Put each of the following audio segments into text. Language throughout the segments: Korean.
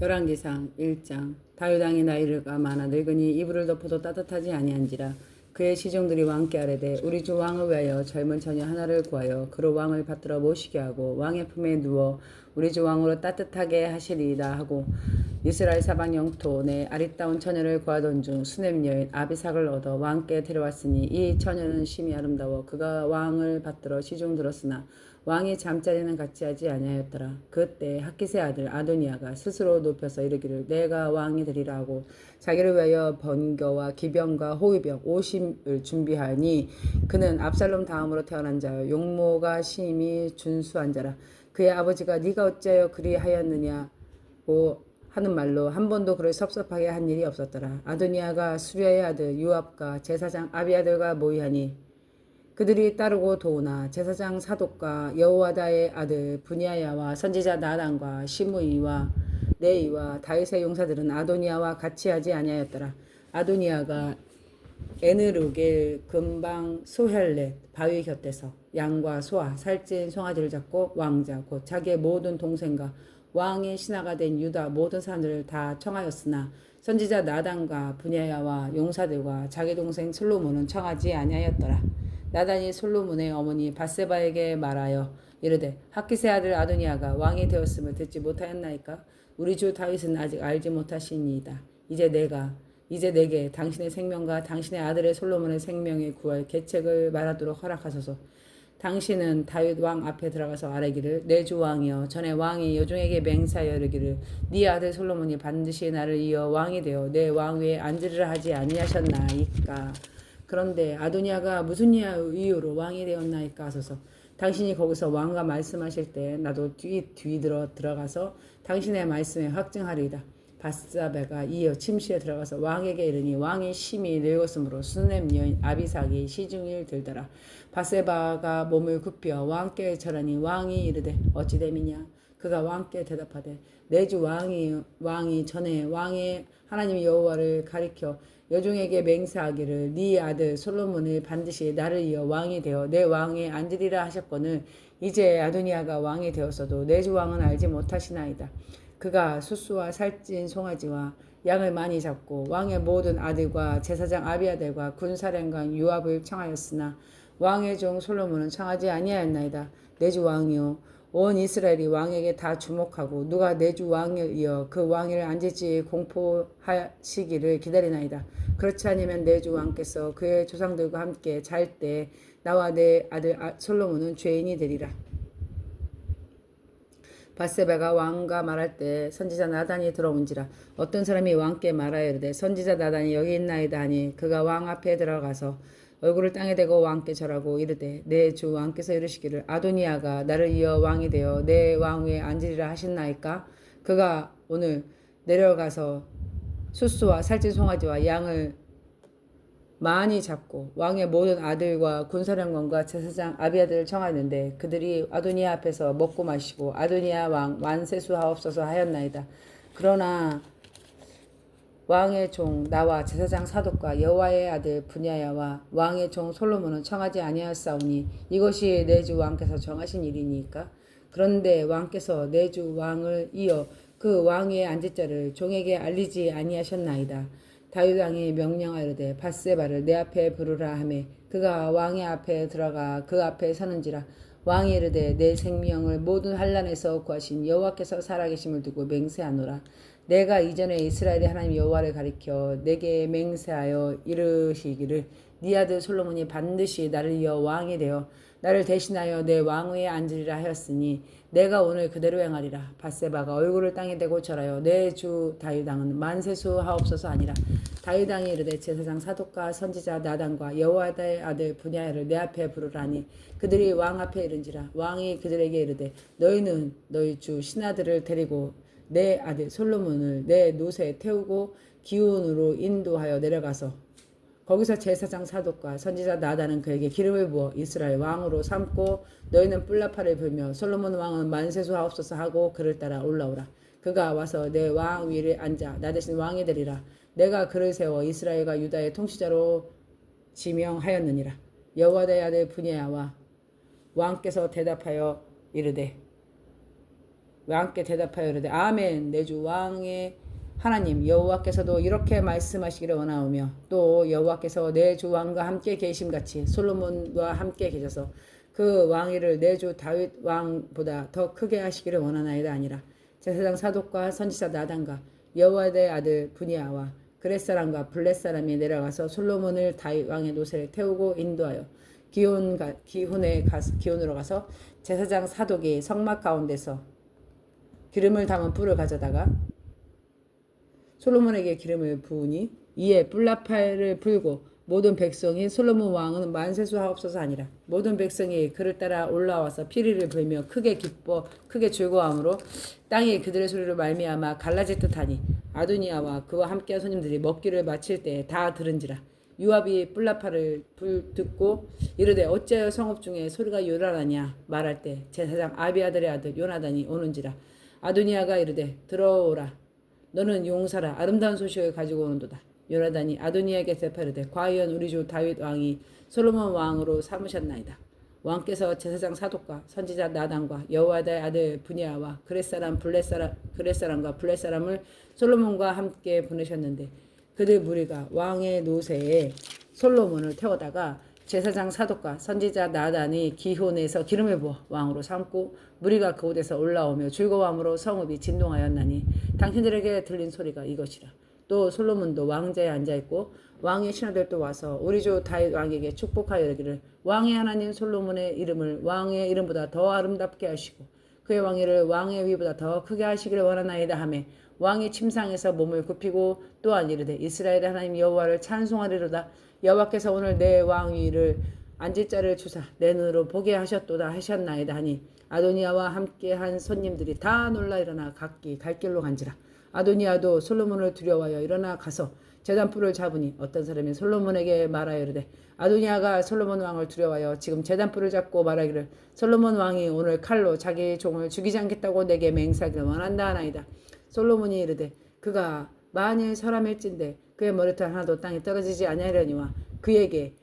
열왕기상 1장. 다윗 왕의 나이가 많아 늙으니 이불을 덮어도 따뜻하지 아니한지라. 그의 시종들이 왕께 아뢰되 우리 주 왕을 위하여 젊은 처녀 하나를 구하여 그로 왕을 받들어 모시게 하고 왕의 품에 누워 우리 주 왕으로 따뜻하게 하시리이다 하고 이스라엘 사방 영토 내 아리따운 처녀를 구하던 중 수넴 여인 아비삭을 얻어 왕께 데려왔으니 이 처녀는 심히 아름다워 그가 왕을 받들어 시중 들었으나 왕이 잠자리는 같이 하지 아니하였더라. 그때 학기세 아들 아도니아가 스스로 높여서 이르기를 내가 왕이 되리라 하고 자기를 위하여 번거와 기병과 호위병 50을 준비하니 그는 압살롬 다음으로 태어난 자요 용모가 심히 준수한 자라. 그의 아버지가 네가 어찌하여 그리하였느냐고 하는 말로 한 번도 그를 섭섭하게 한 일이 없었더라. 아도니아가 수리아의 아들 유압과 제사장 아비아들과 모이하니 그들이 따르고 도우나 제사장 사독과 여호와다의 아들 분야야와 선지자 나단과 시므이와 네이와 다윗의 용사들은 아도니아와 같이 하지 아니하였더라. 아도니아가 에느룩의 근방 소헬렛 바위 곁에서 양과 소와 살찐 송아지를 잡고 왕자 곧 자기의 모든 동생과 왕의 신하가 된 유다 모든 사람들을 다 청하였으나 선지자 나단과 분야야와 용사들과 자기 동생 솔로몬은 청하지 아니하였더라. 나단이 솔로몬의 어머니 바세바에게 말하여 이르되 학기세 아들 아도니아가 왕이 되었음을 듣지 못하였나이까? 우리 주 다윗은 아직 알지 못하시니이다. 이제 내게 당신의 생명과 당신의 아들의 솔로몬의 생명에 구할 계책을 말하도록 허락하소서. 당신은 다윗 왕 앞에 들어가서 아뢰기를 내 주 왕이여 전에 왕이 여종에게 맹세하여 이르기를 네 아들 솔로몬이 반드시 나를 이어 왕이 되어 내 왕위에 앉으리라 하지 아니하셨나이까? 그런데 아도니아가 무슨 이유로 왕이 되었나이까 하소서. 당신이 거기서 왕과 말씀하실 때 나도 들어가서 당신의 말씀에 확증하리이다. 바사베가 이어 침실에 들어가서 왕에게 이르니 왕이 심히 늙었으므로 수넴 여인 아비삭이 시중을 들더라. 바세바가 몸을 굽혀 왕께 절하니 왕이 이르되 어찌 됨이냐? 그가 왕께 대답하되 내 주 왕이 전에 왕의 하나님 여호와를 가리켜 여종에게 맹세하기를 네 아들 솔로몬을 반드시 나를 이어 왕이 되어 내 왕에 앉으리라 하셨거늘 이제 아도니아가 왕이 되었어도 내 주 왕은 알지 못하시나이다. 그가 수수와 살찐 송아지와 양을 많이 잡고 왕의 모든 아들과 제사장 아비아들과 군사령관 요압을 청하였으나 왕의 종 솔로몬은 청하지 아니하였나이다. 내 주 왕이요 온 이스라엘이 왕에게 다 주목하고 누가 내 주 왕을 이어 그 왕위를 앉을지 공포하시기를 기다리나이다. 그렇지 않으면 내 주 왕께서 그의 조상들과 함께 잘 때 나와 내 아들 솔로몬은 죄인이 되리라. 바세바가 왕과 말할 때 선지자 나단이 들어온지라. 어떤 사람이 왕께 말하여 이르되 선지자 나단이 여기 있나이다 하니 그가 왕 앞에 들어가서 얼굴을 땅에 대고 왕께 절하고 이르되 내 주 왕께서 이르시기를 아도니아가 나를 이어 왕이 되어 내 왕위에 앉으리라 하셨나이까? 그가 오늘 내려가서 수수와 살찐 송아지와 양을 많이 잡고 왕의 모든 아들과 군사령관과 제사장 아비아들을 청하였는데 그들이 아도니아 앞에서 먹고 마시고 아도니아 왕 만세수하옵소서 하였나이다. 그러나 왕의 종 나와 제사장 사독과 여호와의 아들 분야야와 왕의 종 솔로몬은 청하지 아니하였사오니 이것이 내 주 왕께서 정하신 일이니까. 그런데 왕께서 내 주 왕을 이어 그 왕위에 앉을 자를 종에게 알리지 아니하셨나이다. 다윗 왕이 명령하여되 바세바를 내 앞에 부르라 하매 그가 왕의 앞에 들어가 그 앞에 서는지라. 왕이 이르되 내 생명을 모든 환난에서 구하신 여호와께서 살아계심을 두고 맹세하노라. 내가 이전에 이스라엘의 하나님 여호와를 가리켜 내게 맹세하여 이르시기를 네 아들 솔로몬이 반드시 나를 이어 왕이 되어 나를 대신하여 내 왕위에 앉으리라 하였으니 내가 오늘 그대로 행하리라. 바세바가 얼굴을 땅에 대고 절하여 내 주 다윗 왕은 만세수하옵소서 하니라. 다윗 왕이 이르되 제사장 사독과 선지자 나단과 여호와의 아들 분야를 내 앞에 부르라니 그들이 왕 앞에 이른지라. 왕이 그들에게 이르되 너희는 너희 주 신하들을 데리고 내 아들 솔로몬을 내 노새에 태우고 기운으로 인도하여 내려가서 거기서 제사장 사독과 선지자 나단은 그에게 기름을 부어 이스라엘 왕으로 삼고 너희는 뿔나팔을 불며 솔로몬 왕은 만세수하옵소서 하고 그를 따라 올라오라. 그가 와서 내 왕 위에 앉아 나 대신 왕이 되리라. 내가 그를 세워 이스라엘과 유다의 통치자로 지명하였느니라. 여호와의 아들 분야와 왕께서 대답하여 이르되 왕께 대답하여 이르되 아멘. 내 주 왕의 하나님 여호와께서도 이렇게 말씀하시기를 원하오며 또 여호와께서 내 주 왕과 함께 계심같이 솔로몬과 함께 계셔서 그 왕위를 내 주 다윗 왕보다 더 크게 하시기를 원하나이다 아니라 제사장 사독과 선지자 나단과 여호와의 아들 분야와 그렛 사람과 블렛 사람이 내려가서 솔로몬을 다윗 왕의 노새를 태우고 인도하여 기혼으로 가서 제사장 사독이 성막 가운데서 기름을 담은 뿔을 가져다가 솔로몬에게 기름을 부으니 이에 뿔나팔을 불고 모든 백성이 솔로몬 왕은 만세수하옵소서 아니라 모든 백성이 그를 따라 올라와서 피리를 불며 크게 기뻐 크게 즐거워함으로 땅이 그들의 소리로 말미암아 갈라질 듯하니 아도니아와 그와 함께한 손님들이 먹기를 마칠 때에 다 들은지라. 요압이 뿔나팔을 듣고 이르되 어찌하여 성읍 중에 소리가 요란하냐 말할 때 제사장 아비아들의 아들 요나단이 오는지라. 아도니아가 이르되 들어오라 너는 용사라 아름다운 소식을 가지고 오는도다. 요나단이 아도니아에게 대파르되 과연 우리 주 다윗 왕이 솔로몬 왕으로 삼으셨나이다. 왕께서 제사장 사독과 선지자 나단과 여호와의 아들 분야와 그렛 사람과 블렛 사람을 솔로몬과 함께 보내셨는데 그들 무리가 왕의 노새에 솔로몬을 태워다가 제사장 사독과 선지자 나단이 기혼에서 기름을 부어 왕으로 삼고 무리가 그곳에서 올라오며 즐거워함으로 성읍이 진동하였나니 당신들에게 들린 소리가 이것이라. 또 솔로몬도 왕자에 앉아있고 왕의 신하들도 와서 우리 주 다윗 왕에게 축복하여 이르기를 왕의 하나님 솔로몬의 이름을 왕의 이름보다 더 아름답게 하시고 그의 왕위를 왕의 위보다 더 크게 하시기를 원하나이다 하매 왕이 침상에서 몸을 굽히고 또한 이르되 이스라엘의 하나님 여호와를 찬송하리로다. 여호와께서 오늘 내 왕위를 앉을 자를 주사 내 눈으로 보게 하셨도다 하셨나이다 하니 아도니아와 함께한 손님들이 다 놀라 일어나 각기 갈 길로 간지라. 아도니아도 솔로몬을 두려워하여 일어나 가서 제단불을 잡으니 어떤 사람이 솔로몬에게 말하여 이르되 아도니아가 솔로몬 왕을 두려워하여 지금 제단불을 잡고 말하기를 솔로몬 왕이 오늘 칼로 자기 종을 죽이지 않겠다고 내게 맹세하기를 원한다 하나이다. 솔로몬이 이르되 그가 만일 사람일진데 그의 머리털 하나도 땅에 떨어지지 아니하려니와 그에게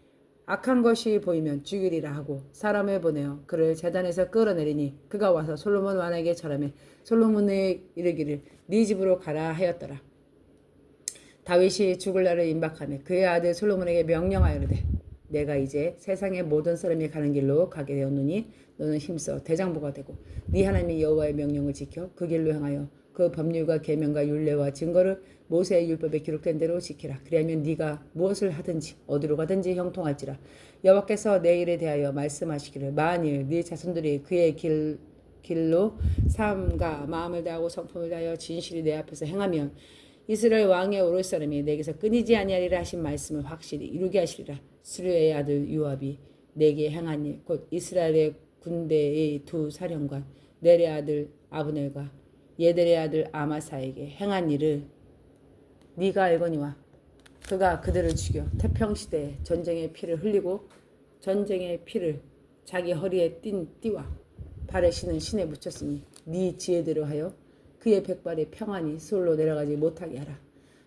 악한 것이 보이면 죽이리라 하고 사람을 보내어 그를 제단에서 끌어내리니 그가 와서 솔로몬 왕에게 절하며 솔로몬에 이르기를 네 집으로 가라 하였더라. 다윗이 죽을 날을 임박하며 그의 아들 솔로몬에게 명령하여 이르되 내가 이제 세상의 모든 사람이 가는 길로 가게 되었노니 너는 힘써 대장부가 되고 네 하나님 여호와의 명령을 지켜 그 길로 행하여 그 법률과 계명과 율례와 증거를 모세의 율법에 기록된 대로 지키라. 그리하면 네가 무엇을 하든지 어디로 가든지 형통할지라. 여호와께서 내 일에 대하여 말씀하시기를 만일 네 자손들이 그의 길로 삶과 마음을 다하고 성품을 다하여 진실이 내 앞에서 행하면 이스라엘 왕에 오를 사람이 내게서 끊이지 아니하리라 하신 말씀을 확실히 이루게 하시리라. 스루의 아들 요압이 내게 행한 일 곧 이스라엘의 군대의 두 사령관 넬의 아들 아브넬과 예델의 아들 아마사에게 행한 일을 네가 알거니와 그가 그들을 죽여 태평시대에 전쟁의 피를 흘리고 전쟁의 피를 자기 허리에 띤 띠와 발에 신은 신에 묻혔으니 네 지혜대로 하여 그의 백발이 평안히 수월로 내려가지 못하게 하라.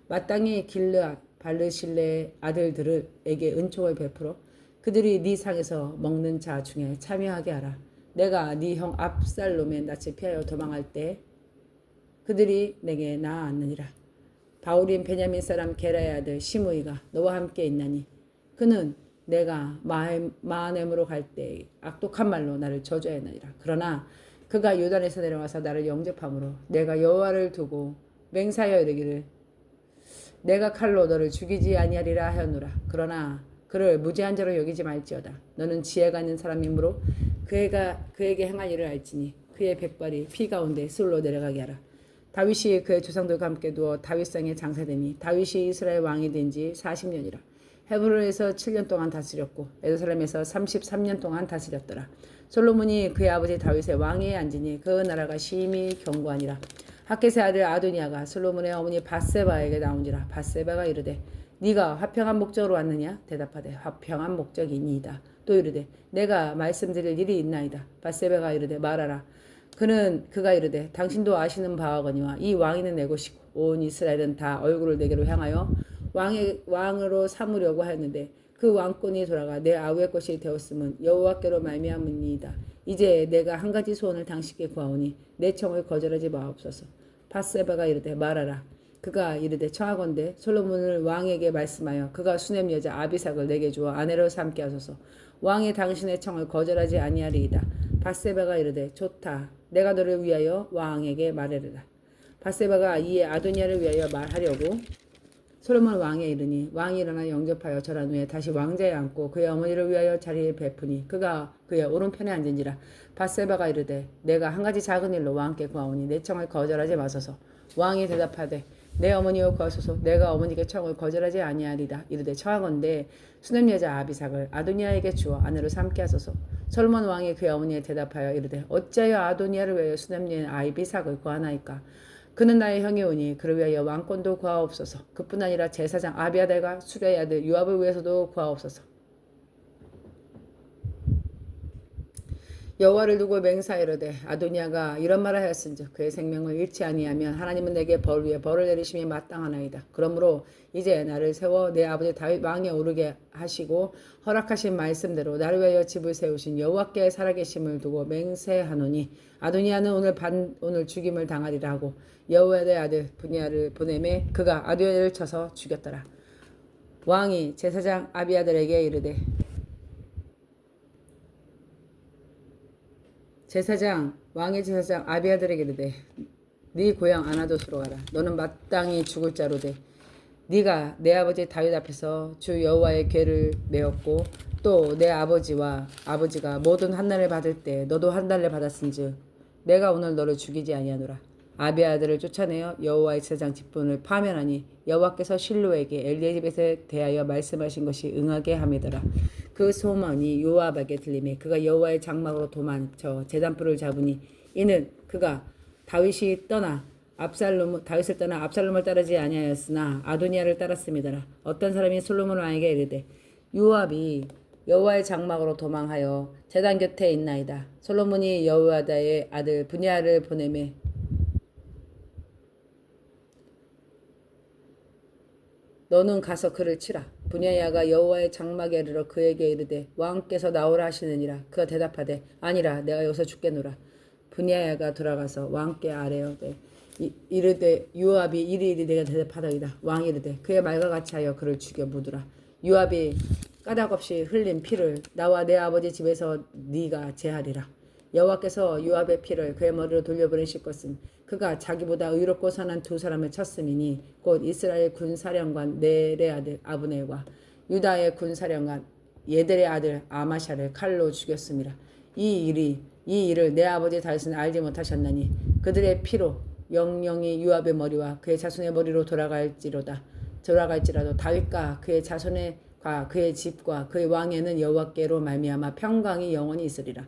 마땅히 길르앗 발르실레의 아들들에게 은총을 베풀어 그들이 네 상에서 먹는 자 중에 참여하게 하라. 내가 네 형 압살롬의 낯을 피하여 도망할 때 그들이 내게 나아왔느니라. 바울인 베냐민 사람 게라의 아들 시므이가 너와 함께 있나니 그는 내가 마하넴으로 갈 때 악독한 말로 나를 저주하였느니라. 그러나 그가 요단에서 내려와서 나를 영접함으로 내가 여호와를 두고 맹세하여 이르기를 내가 칼로 너를 죽이지 아니하리라 하였노라. 그러나 그를 무지한 자로 여기지 말지어다. 너는 지혜가 있는 사람이므로 그에게 행할 일을 알지니 그의 백발이 피 가운데 술로 내려가게 하라. 다윗이 그의 조상들과 함께 누워 다윗상에 장사되니 다윗이 이스라엘 왕이 된 지 40년이라. 헤브론에서 7년 동안 다스렸고 예루살렘에서 33년 동안 다스렸더라. 솔로몬이 그의 아버지 다윗의 왕위에 앉으니 그 나라가 심히 견고하니라. 핫겟의 아들 아도니아가 솔로몬의 어머니 밧세바에게 나온지라. 밧세바가 이르되 네가 화평한 목적으로 왔느냐? 대답하되 화평한 목적이니이다. 또 이르되 내가 말씀드릴 일이 있나이다. 밧세바가 이르되 말하라. 그가 이르되 당신도 아시는 바하거니와 이 왕위는 내 것이고 온 이스라엘은 다 얼굴을 내게로 향하여 왕으로 삼으려고 하였는데 그 왕권이 돌아가 내 아우의 것이 되었음은 여호와께로 말미암으니이다. 이제 내가 한 가지 소원을 당신께 구하오니 내 청을 거절하지 마옵소서. 밧세바가 이르되 말하라. 그가 이르되 청하건대 솔로몬을 왕에게 말씀하여 그가 수넴 여자 아비삭을 내게 주어 아내로 삼게 하소서. 왕이 당신의 청을 거절하지 아니하리이다. 밧세바가 이르되 좋다. 내가 너를 위하여 왕에게 말하리라. 밧세바가 이에 아도니아를 위하여 말하려고 솔로몬 왕에 이르니 왕이 일어나 영접하여 절한 후에 다시 왕자에 앉고 그의 어머니를 위하여 자리에 베푸니 그가 그의 오른편에 앉은지라. 밧세바가 이르되 내가 한 가지 작은 일로 왕께 구하오니 내 청을 거절하지 마소서. 왕이 대답하되 내 어머니여 구하소서. 내가 어머니께 청을 거절하지 아니하리다. 이르되 청하건대 수넴 여자 아비삭을 아도니아에게 주어 아내로 삼게 하소서. 솔로몬 왕이 그의 어머니에 대답하여 이르되 어찌하여 아도니아를 위하여 수넴 여자 아비삭을 구하나이까. 그는 나의 형이오니 그를 위하여 왕권도 구하옵소서. 그뿐 아니라 제사장 아비아달과 수레의 아들 요압을 위해서도 구하옵소서. 여호와를 두고 맹세하이르되 아도니아가 이런 말을 하였은즉 그의 생명을 잃지 아니하면 하나님은 내게 벌 위에 벌을 내리심이 마땅하나이다. 그러므로 이제 나를 세워 내 아버지 다윗 왕에 오르게 하시고 허락하신 말씀대로 나를 위하여 집을 세우신 여호와께 살아계심을 두고 맹세하노니 아도니아는 오늘 죽임을 당하리라 하고 여호야다의 아들 분야를 보내매 그가 아도니아를 쳐서 죽였더라. 왕이 제사장 아비아들에게 이르되 왕의 제사장 아비아들에게 이르되 네 고향 아나도스로 가라. 너는 마땅히 죽을 자로되 네가 내 아버지 다윗 앞에서 주 여호와의 궤를 메었고 또 내 아버지가 모든 환난을 받을 때 너도 환난을 받았은즉 내가 오늘 너를 죽이지 아니하노라. 아비아들을 쫓아내어 여호와의 제사장 직분을 파면하니 여호와께서 실로에게 엘리의 집에 대하여 말씀하신 것이 응하게 함이더라. 그 소문이 요압에게 들리매 그가 여호와의 장막으로 도망쳐 제단불을 잡으니 이는 그가 다윗을 떠나 압살롬을 따르지 아니하였으나 아도니아를 따랐음이더라. 어떤 사람이 솔로몬 왕에게 이르되 요압이 여호와의 장막으로 도망하여 제단 곁에 있나이다. 솔로몬이 여호야다의 아들 분야를 보내매 너는 가서 그를 치라. 분야야가 여호와의 장막에 이르러 그에게 이르되 왕께서 나오라 하시느니라. 그가 대답하되 아니라 내가 여기서 죽겠노라. 분야야가 돌아가서 왕께 아뢰어되 이르되 요압이 이리 내가 대답하더이다. 왕이 이르되 그의 말과 같이 하여 그를 죽여 묻으라. 요압이 까닭없이 흘린 피를 나와 내 아버지 집에서 네가 제하리라. 여호와께서 요압의 피를 그의 머리로 돌려보내실 것은 그가 자기보다 의롭고 선한 두 사람을 쳤음이니 곧 이스라엘 군사령관 넬의 아들 아브넬과 유다의 군사령관 예델의 아들 아마샤를 칼로 죽였음이라. 이 일을 내 아버지 다윗은 알지 못하셨나니 그들의 피로 영영이 요압의 머리와 그의 자손의 머리로 돌아갈지라도 다윗과 그의 자손과 그의 집과 그의 왕에는 여호와께로 말미암아 평강이 영원히 있으리라.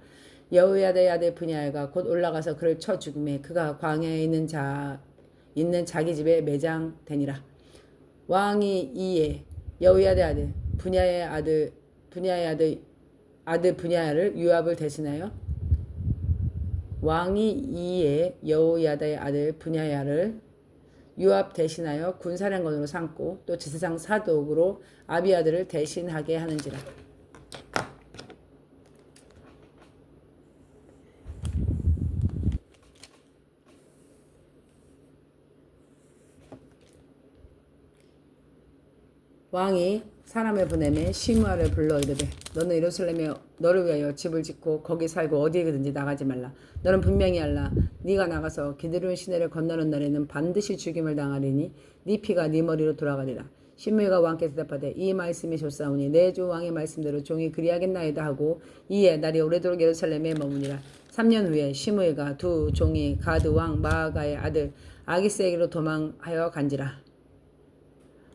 여호야다의 아들 분야가 곧 올라가서 그를 쳐 죽음에 그가 광야에 있는 자기 집에 매장되니라. 왕이 이에 여호야다의 아들 분야의 아들 분야를 요압을 대신하여 왕이 이에 여호야다의 아들 분야야를 요압 대신하여 군사령관으로 삼고 또 제사장 사독으로 아비아들을 대신하게 하는지라. 왕이 사람을 보내매 시므아를 불러 이르되 너는 예루살렘에 너를 위하여 집을 짓고 거기 살고 어디에든지 나가지 말라. 너는 분명히 알라. 네가 나가서 기드론 시내를 건너는 날에는 반드시 죽임을 당하리니 네 피가 네 머리로 돌아가리라. 시므이가 왕께 대답하되 이 말씀이 좋사오니 내 주 왕의 말씀대로 종이 그리하겠나이다 하고 이에 날이 오래도록 예루살렘에 머무니라. 3년 후에 시므이가 두 종이 가드 왕 마아가의 아들 아기스에게로 도망하여 간지라.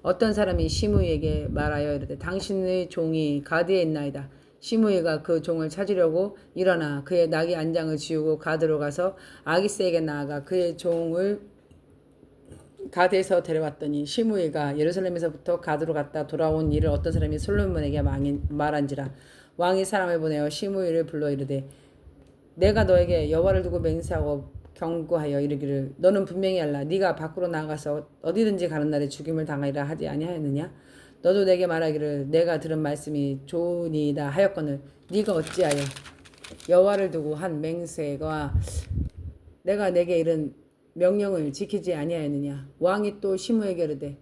어떤 사람이 시므이에게 말하여 이르되 당신의 종이 가드에 있나이다. 시므이가 그 종을 찾으려고 일어나 그의 나귀 안장을 지우고 가드로 가서 아기스에게 나아가 그의 종을 가드에서 데려왔더니 시므이가 예루살렘에서부터 가드로 갔다 돌아온 일을 어떤 사람이 솔로몬에게 말한지라. 왕이 사람을 보내어 시므이를 불러 이르되 내가 너에게 여호와를 두고 맹세하고 경고하여 이르기를 너는 분명히 알라. 네가 밖으로 나가서 어디든지 가는 날에 죽임을 당하리라 하지 아니하였느냐. 너도 내게 말하기를 내가 들은 말씀이 좋으니이다 하였거늘 네가 어찌하여 여호와를 두고 한 맹세가 내가 내게 이른 명령을 지키지 아니하였느냐. 왕이 또 시므에게 이르되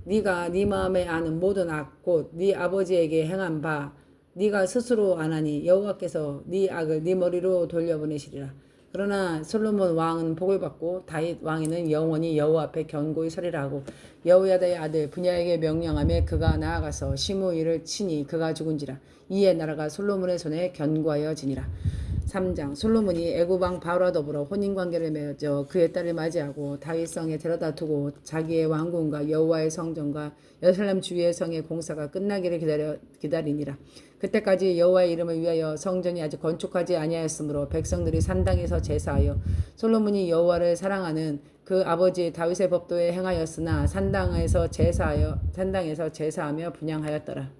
네가 네 마음에 아는 모든 악 곧 네 아버지에게 행한 바 네가 스스로 안하니 여호와께서 네 악을 네 머리로 돌려보내시리라. 그러나 솔로몬 왕은 복을 받고 다윗 왕에는 영원히 여호와 앞에 견고히 서리라 하고 여호야다의 아들 분야에게 명령하며 그가 나아가서 시므 이를 치니 그가 죽은지라. 이에 나라가 솔로몬의 손에 견고하여지니라. 3장 솔로몬이 애굽 왕 바로와 더불어 혼인관계를 맺어 그의 딸을 맞이하고 다윗성에 데려다 두고 자기의 왕궁과 여호와의 성전과 예루살렘 주위의 성의 공사가 끝나기를 기다리니라. 그때까지 여호와의 이름을 위하여 성전이 아직 건축하지 아니하였으므로 백성들이 산당에서 제사하여 솔로몬이 여호와를 사랑하는 그 아버지 다윗의 법도에 행하였으나 산당에서 제사하며 분향하였더라.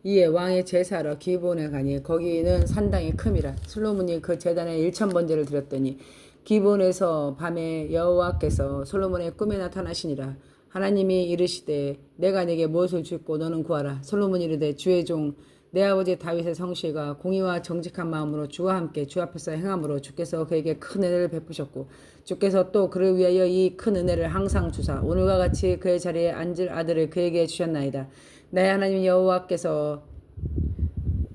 이에 왕이 제사하러 기브온에 가니 거기는 산당이 큼이라. 솔로몬이 그 제단에 1,000번제를 드렸더니 기브온에서 밤에 여호와께서 솔로몬의 꿈에 나타나시니라. 하나님이 이르시되 내가 네게 무엇을 주고 너는 구하라. 솔로몬이 이르되 주의 종 내 아버지 다윗의 성실과 공의와 정직한 마음으로 주와 함께 주 앞에서 행함으로 주께서 그에게 큰 은혜를 베푸셨고 주께서 또 그를 위하여 이 큰 은혜를 항상 주사 오늘과 같이 그의 자리에 앉을 아들을 그에게 주셨나이다. 나의 하나님 여호와께서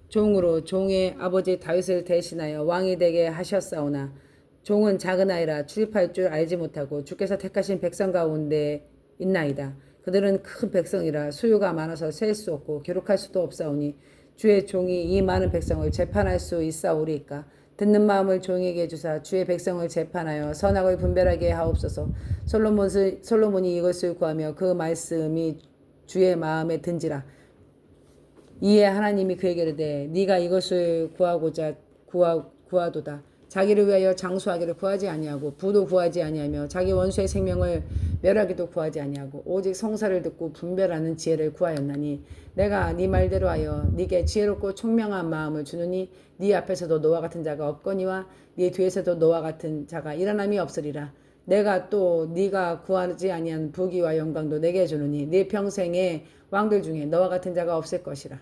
종으로 종의 아버지 다윗을 대신하여 왕이 되게 하셨사오나 종은 작은 아이라 출입할 줄 알지 못하고 주께서 택하신 백성 가운데 있나이다. 그들은 큰 백성이라 수요가 많아서 셀 수 없고 기록할 수도 없사오니 주의 종이 이 많은 백성을 재판할 수 있사오리이까. 듣는 마음을 종에게 주사 주의 백성을 재판하여 선악을 분별하게 하옵소서. 솔로몬이 이것을 구하며 그 말씀이 주의 마음에 든지라. 이에 하나님이 그에게 이르되 네가 이것을 구하도다. 자기를 위하여 장수하기를 구하지 아니하고 부도 구하지 아니하며 자기 원수의 생명을 멸하기도 구하지 아니하고 오직 성사를 듣고 분별하는 지혜를 구하였나니 내가 네 말대로 하여 네게 지혜롭고 총명한 마음을 주느니 네 앞에서도 너와 같은 자가 없거니와 네 뒤에서도 너와 같은 자가 일어남이 없으리라. 내가 또 네가 구하지 아니한 부귀와 영광도 내게 주느니 네 평생의 왕들 중에 너와 같은 자가 없을 것이라.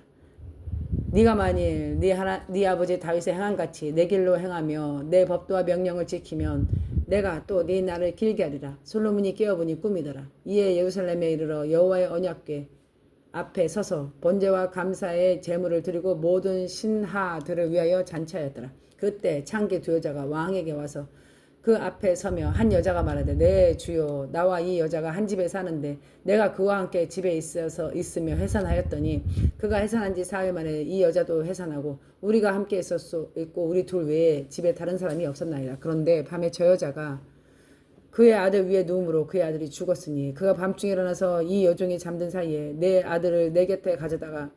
네가 만일 네 아버지 다윗의 행함같이 내 길로 행하며 내 법도와 명령을 지키면 내가 또 네 날을 길게 하리라. 솔로몬이 깨어보니 꿈이더라. 이에 예루살렘에 이르러 여호와의 언약궤 앞에 서서 번제와 감사의 제물을 드리고 모든 신하들을 위하여 잔치하였더라. 그때 창기 두 여자가 왕에게 와서 그 앞에 서며 한 여자가 말하되 내 주여 나와 이 여자가 한 집에 사는데 내가 그와 함께 집에 있으며 해산하였더니 그가 해산한 지 사흘 만에 이 여자도 해산하고 우리가 함께 있고 우리 둘 외에 집에 다른 사람이 없었나이다. 그런데 밤에 저 여자가 그의 아들 위에 누움으로 그의 아들이 죽었으니 그가 밤중에 일어나서 이 여종이 잠든 사이에 내 아들을 내 곁에 가져다가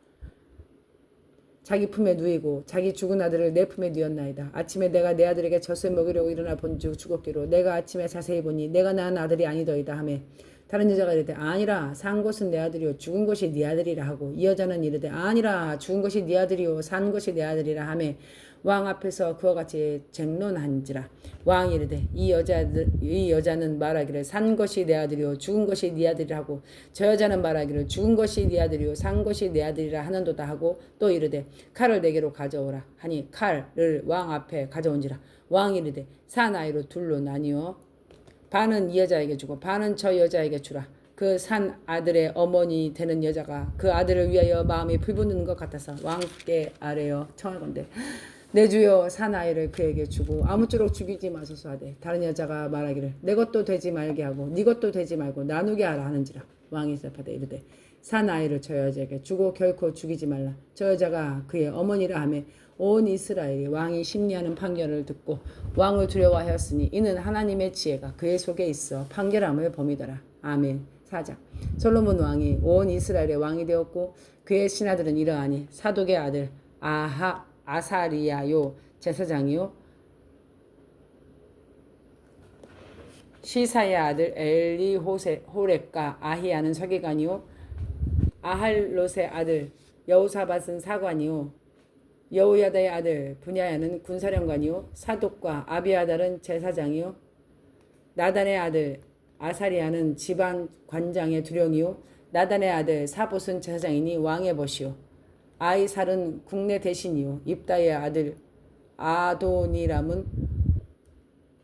자기 품에 누이고 자기 죽은 아들을 내 품에 누였나이다. 아침에 내가 내 아들에게 젖을 먹이려고 일어나 본즉 죽었기로 내가 아침에 자세히 보니 내가 낳은 아들이 아니더이다 하매 다른 여자가 이르되 아니라 산 것은 내 아들이요 죽은 것이 네 아들이라 하고 이 여자는 이르되 아니라 죽은 것이 네 아들이요 산 것이 내 아들이라 하매 왕 앞에서 그와 같이 쟁론한지라. 왕이 이르되 이 여자는 말하기를 산 것이 내 아들이요 죽은 것이 네 아들이라 하고 저 여자는 말하기를 죽은 것이 네 아들이요 산 것이 내 아들이라 하는도다 하고 또 이르되 칼을 내게로 가져오라 하니 칼을 왕 앞에 가져온지라. 왕이 이르되 산 아이로 둘로 나뉘어 반은 이 여자에게 주고 반은 저 여자에게 주라. 그 산 아들의 어머니 되는 여자가 그 아들을 위하여 마음이 불붙는 것 같아서 왕께 아뢰어 청하건대 내 주여 산 아이를 그에게 주고 아무쪼록 죽이지 마소서 하되 다른 여자가 말하기를 내 것도 되지 말게 하고 네 것도 되지 말고 나누게 하라 하는지라. 왕이 대답하되 이르되 산 아이를 저 여자에게 주고 결코 죽이지 말라. 저 여자가 그의 어머니라 하며 온 이스라엘이 왕이 심리하는 판결을 듣고 왕을 두려워하였으니 이는 하나님의 지혜가 그의 속에 있어 판결함을 범이더라. 아멘. 4장 솔로몬 왕이 온 이스라엘의 왕이 되었고 그의 신하들은 이러하니 사독의 아들 아사리야요 제사장이요 시사의 아들 엘리호렉과 아히야는 서기관이요 아할롯의 아들 여호사밧은 사관이요 여호야다의 아들 분야야는 군사령관이요 사독과 아비아달은 제사장이요 나단의 아들 아사리아는 집안 관장의 두령이요 나단의 아들 사봇은 제사장이니 왕의 벗이요 아이살은 국내 대신이요 입다의 아들 아도니람은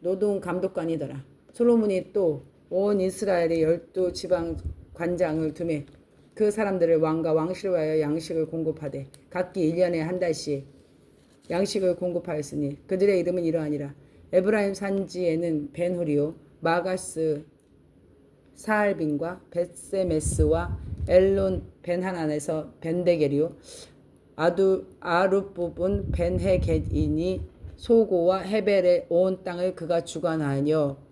노동 감독관이더라. 솔로몬이 또 온 이스라엘의 12지방 관장을 두매 그 사람들을 왕과 왕실을 위하여 양식을 공급하되 각기 1년에 한 달씩 양식을 공급하였으니 그들의 이름은 이러하니라. 에브라임 산지에는 벤후리요 마가스 사알빈과 벳세메스와 엘론 벤하난에서 벤데겔이요 아룻부분 벤헤겟이니 소고와 헤벨의 온 땅을 그가 주관하여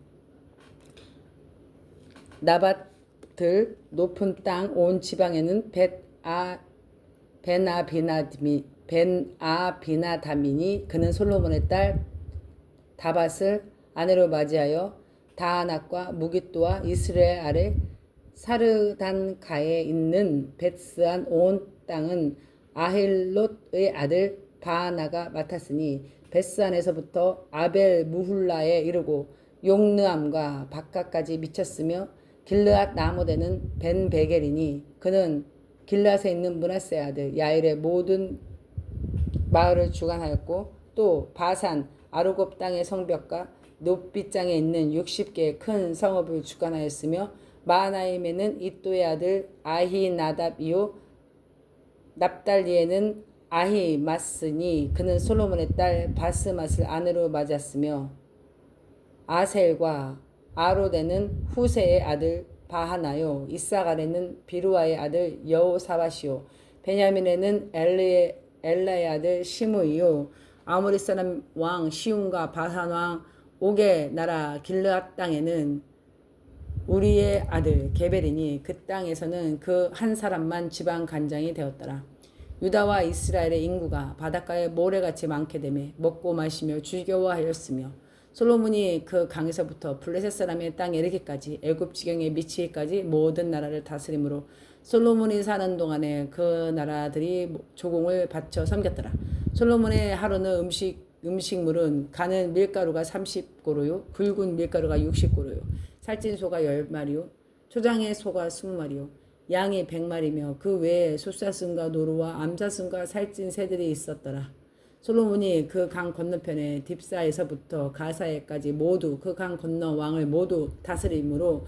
나밧들 높은 땅 온 지방에는 벤아비나담이니 그는 솔로몬의 딸 다밧을 아내로 맞이하여 다아낙과 무깃도와 이스라엘 아래 사르단가에 있는 벳스안 온 땅은 아힐롯의 아들 바하나가 맡았으니 벳스안에서부터 아벨 무훌라에 이르고 용느암과 바카까지 미쳤으며 길르앗 나모데는 벤베겔이니 그는 길르앗에 있는 므낫세의 아들 야일의 모든 마을을 주관하였고 또 바산 아르곱 땅의 성벽과 높빗장에 있는 60개의 큰 성읍을 주관하였으며 마하나임에는 이또의 아들 아히나답이요 납달리에는 아히마스니 그는 솔로몬의 딸 바스맛을 아내로 맞았으며 아셀과 아로데는 후세의 아들 바하나요 이사갈에는 비루아의 아들 여호사밧이요 베냐민에는 엘라의 아들 시므이요 아모리 사람 왕 시온과 바산 왕 옥의 나라 길르앗 땅에는 우리의 아들 게벨이니 그 땅에서는 그 한 사람만 지방 관장이 되었더라. 유다와 이스라엘의 인구가 바닷가에 모래같이 많게 되매 먹고 마시며 즐거워하였으며 솔로몬이 그 강에서부터 블레셋 사람의 땅에 이르기까지 애굽 지경에 미치기까지 모든 나라를 다스림으로 솔로몬이 사는 동안에 그 나라들이 조공을 바쳐 섬겼더라. 솔로몬의 하루는 음식물은 가는 밀가루가 30고루요 굵은 밀가루가 60고루요 살찐 소가 10마리요 초장의 소가 20마리요 양이 100마리며 그 외에 숫사슴과 노루와 암사슴과 살찐 새들이 있었더라. 솔로몬이 그 강 건너편에 딥사에서부터 가사에까지 모두 그 강 건너 왕을 모두 다스림으로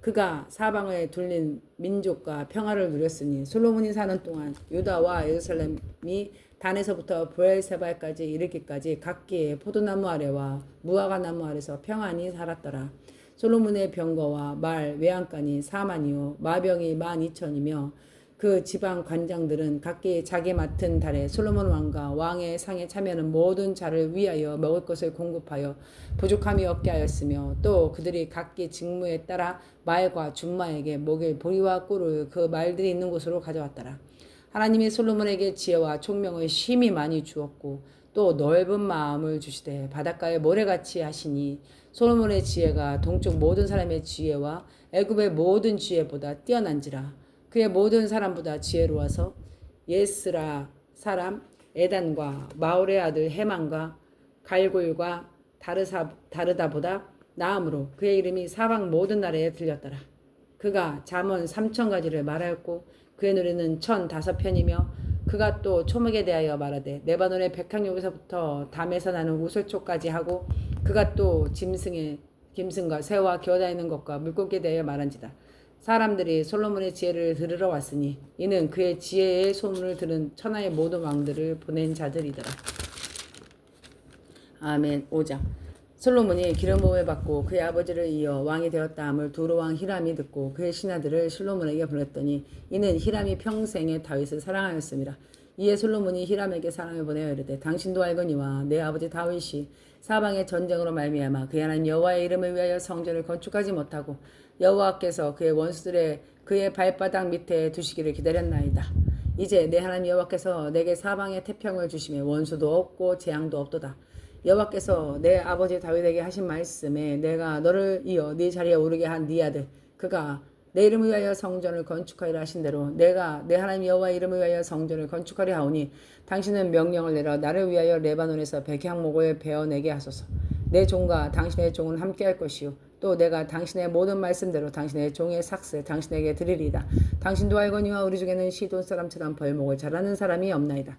그가 사방을 둘린 민족과 평화를 누렸으니 솔로몬이 사는 동안 유다와 예루살렘이 단에서부터 브엘세바까지 이르기까지 각기의 포도나무 아래와 무화과 나무 아래서 평안히 살았더라. 솔로몬의 병거와 말 외양간이 4만이요 마병이 12,000이며 그 지방 관장들은 각기 자기 맡은 달에 솔로몬 왕과 왕의 상에 참여하는 모든 자를 위하여 먹을 것을 공급하여 부족함이 없게 하였으며 또 그들이 각기 직무에 따라 말과 준마에게 먹일 보리와 꿀을 그 말들이 있는 곳으로 가져왔더라. 하나님이 솔로몬에게 지혜와 총명을 심히 많이 주었고 또 넓은 마음을 주시되 바닷가에 모래같이 하시니 솔로몬의 지혜가 동쪽 모든 사람의 지혜와 애굽의 모든 지혜보다 뛰어난지라. 그의 모든 사람보다 지혜로워서 예스라 사람 에단과 마올의 아들 헤만과 갈골과 다르다보다 나음으로 그의 이름이 사방 모든 나라에 들렸더라. 그가 잠언 3,000가지를 말하였고 그의 노래는 1,005편이며 그가 또 초목에 대하여 말하되 레바논의 백향목에서부터 담에서 나는 우슬초까지 하고 그가 또 짐승과 새와 기어다니는 것과 물고기에 대하여 말한지다. 사람들이 솔로몬의 지혜를 들으러 왔으니 이는 그의 지혜의 소문을 들은 천하의 모든 왕들을 보낸 자들이더라. 아멘. 5장. 솔로몬이 기름 부음을 받고 그의 아버지를 이어 왕이 되었다함을 두로왕 히람이 듣고 그의 신하들을 솔로몬에게 보냈더니 이는 히람이 평생에 다윗을 사랑하였습니다. 이에 솔로몬이 히람에게 사람을 보내어 이르되 당신도 알거니와 내 아버지 다윗이 사방의 전쟁으로 말미암아 그의 하나님 여호와의 이름을 위하여 성전을 건축하지 못하고 여호와께서 그의 원수들의 그의 발바닥 밑에 두시기를 기다렸나이다. 이제 내 하나님 여호와께서 내게 사방의 태평을 주시며 원수도 없고 재앙도 없도다. 여호와께서 내 아버지 다윗에게 하신 말씀에 내가 너를 이어 네 자리에 오르게 한 네 아들 그가 내 이름을 위하여 성전을 건축하리라 하신 대로 내가 내 하나님 여호와 이름을 위하여 성전을 건축하리 하오니 당신은 명령을 내려 나를 위하여 레바논에서 백향목을 베어내게 하소서. 내 종과 당신의 종은 함께할 것이요 또 내가 당신의 모든 말씀대로 당신의 종의 삭스 당신에게 드리리이다. 당신도 알거니와 우리 중에는 시돈 사람처럼 벌목을 잘하는 사람이 없나이다.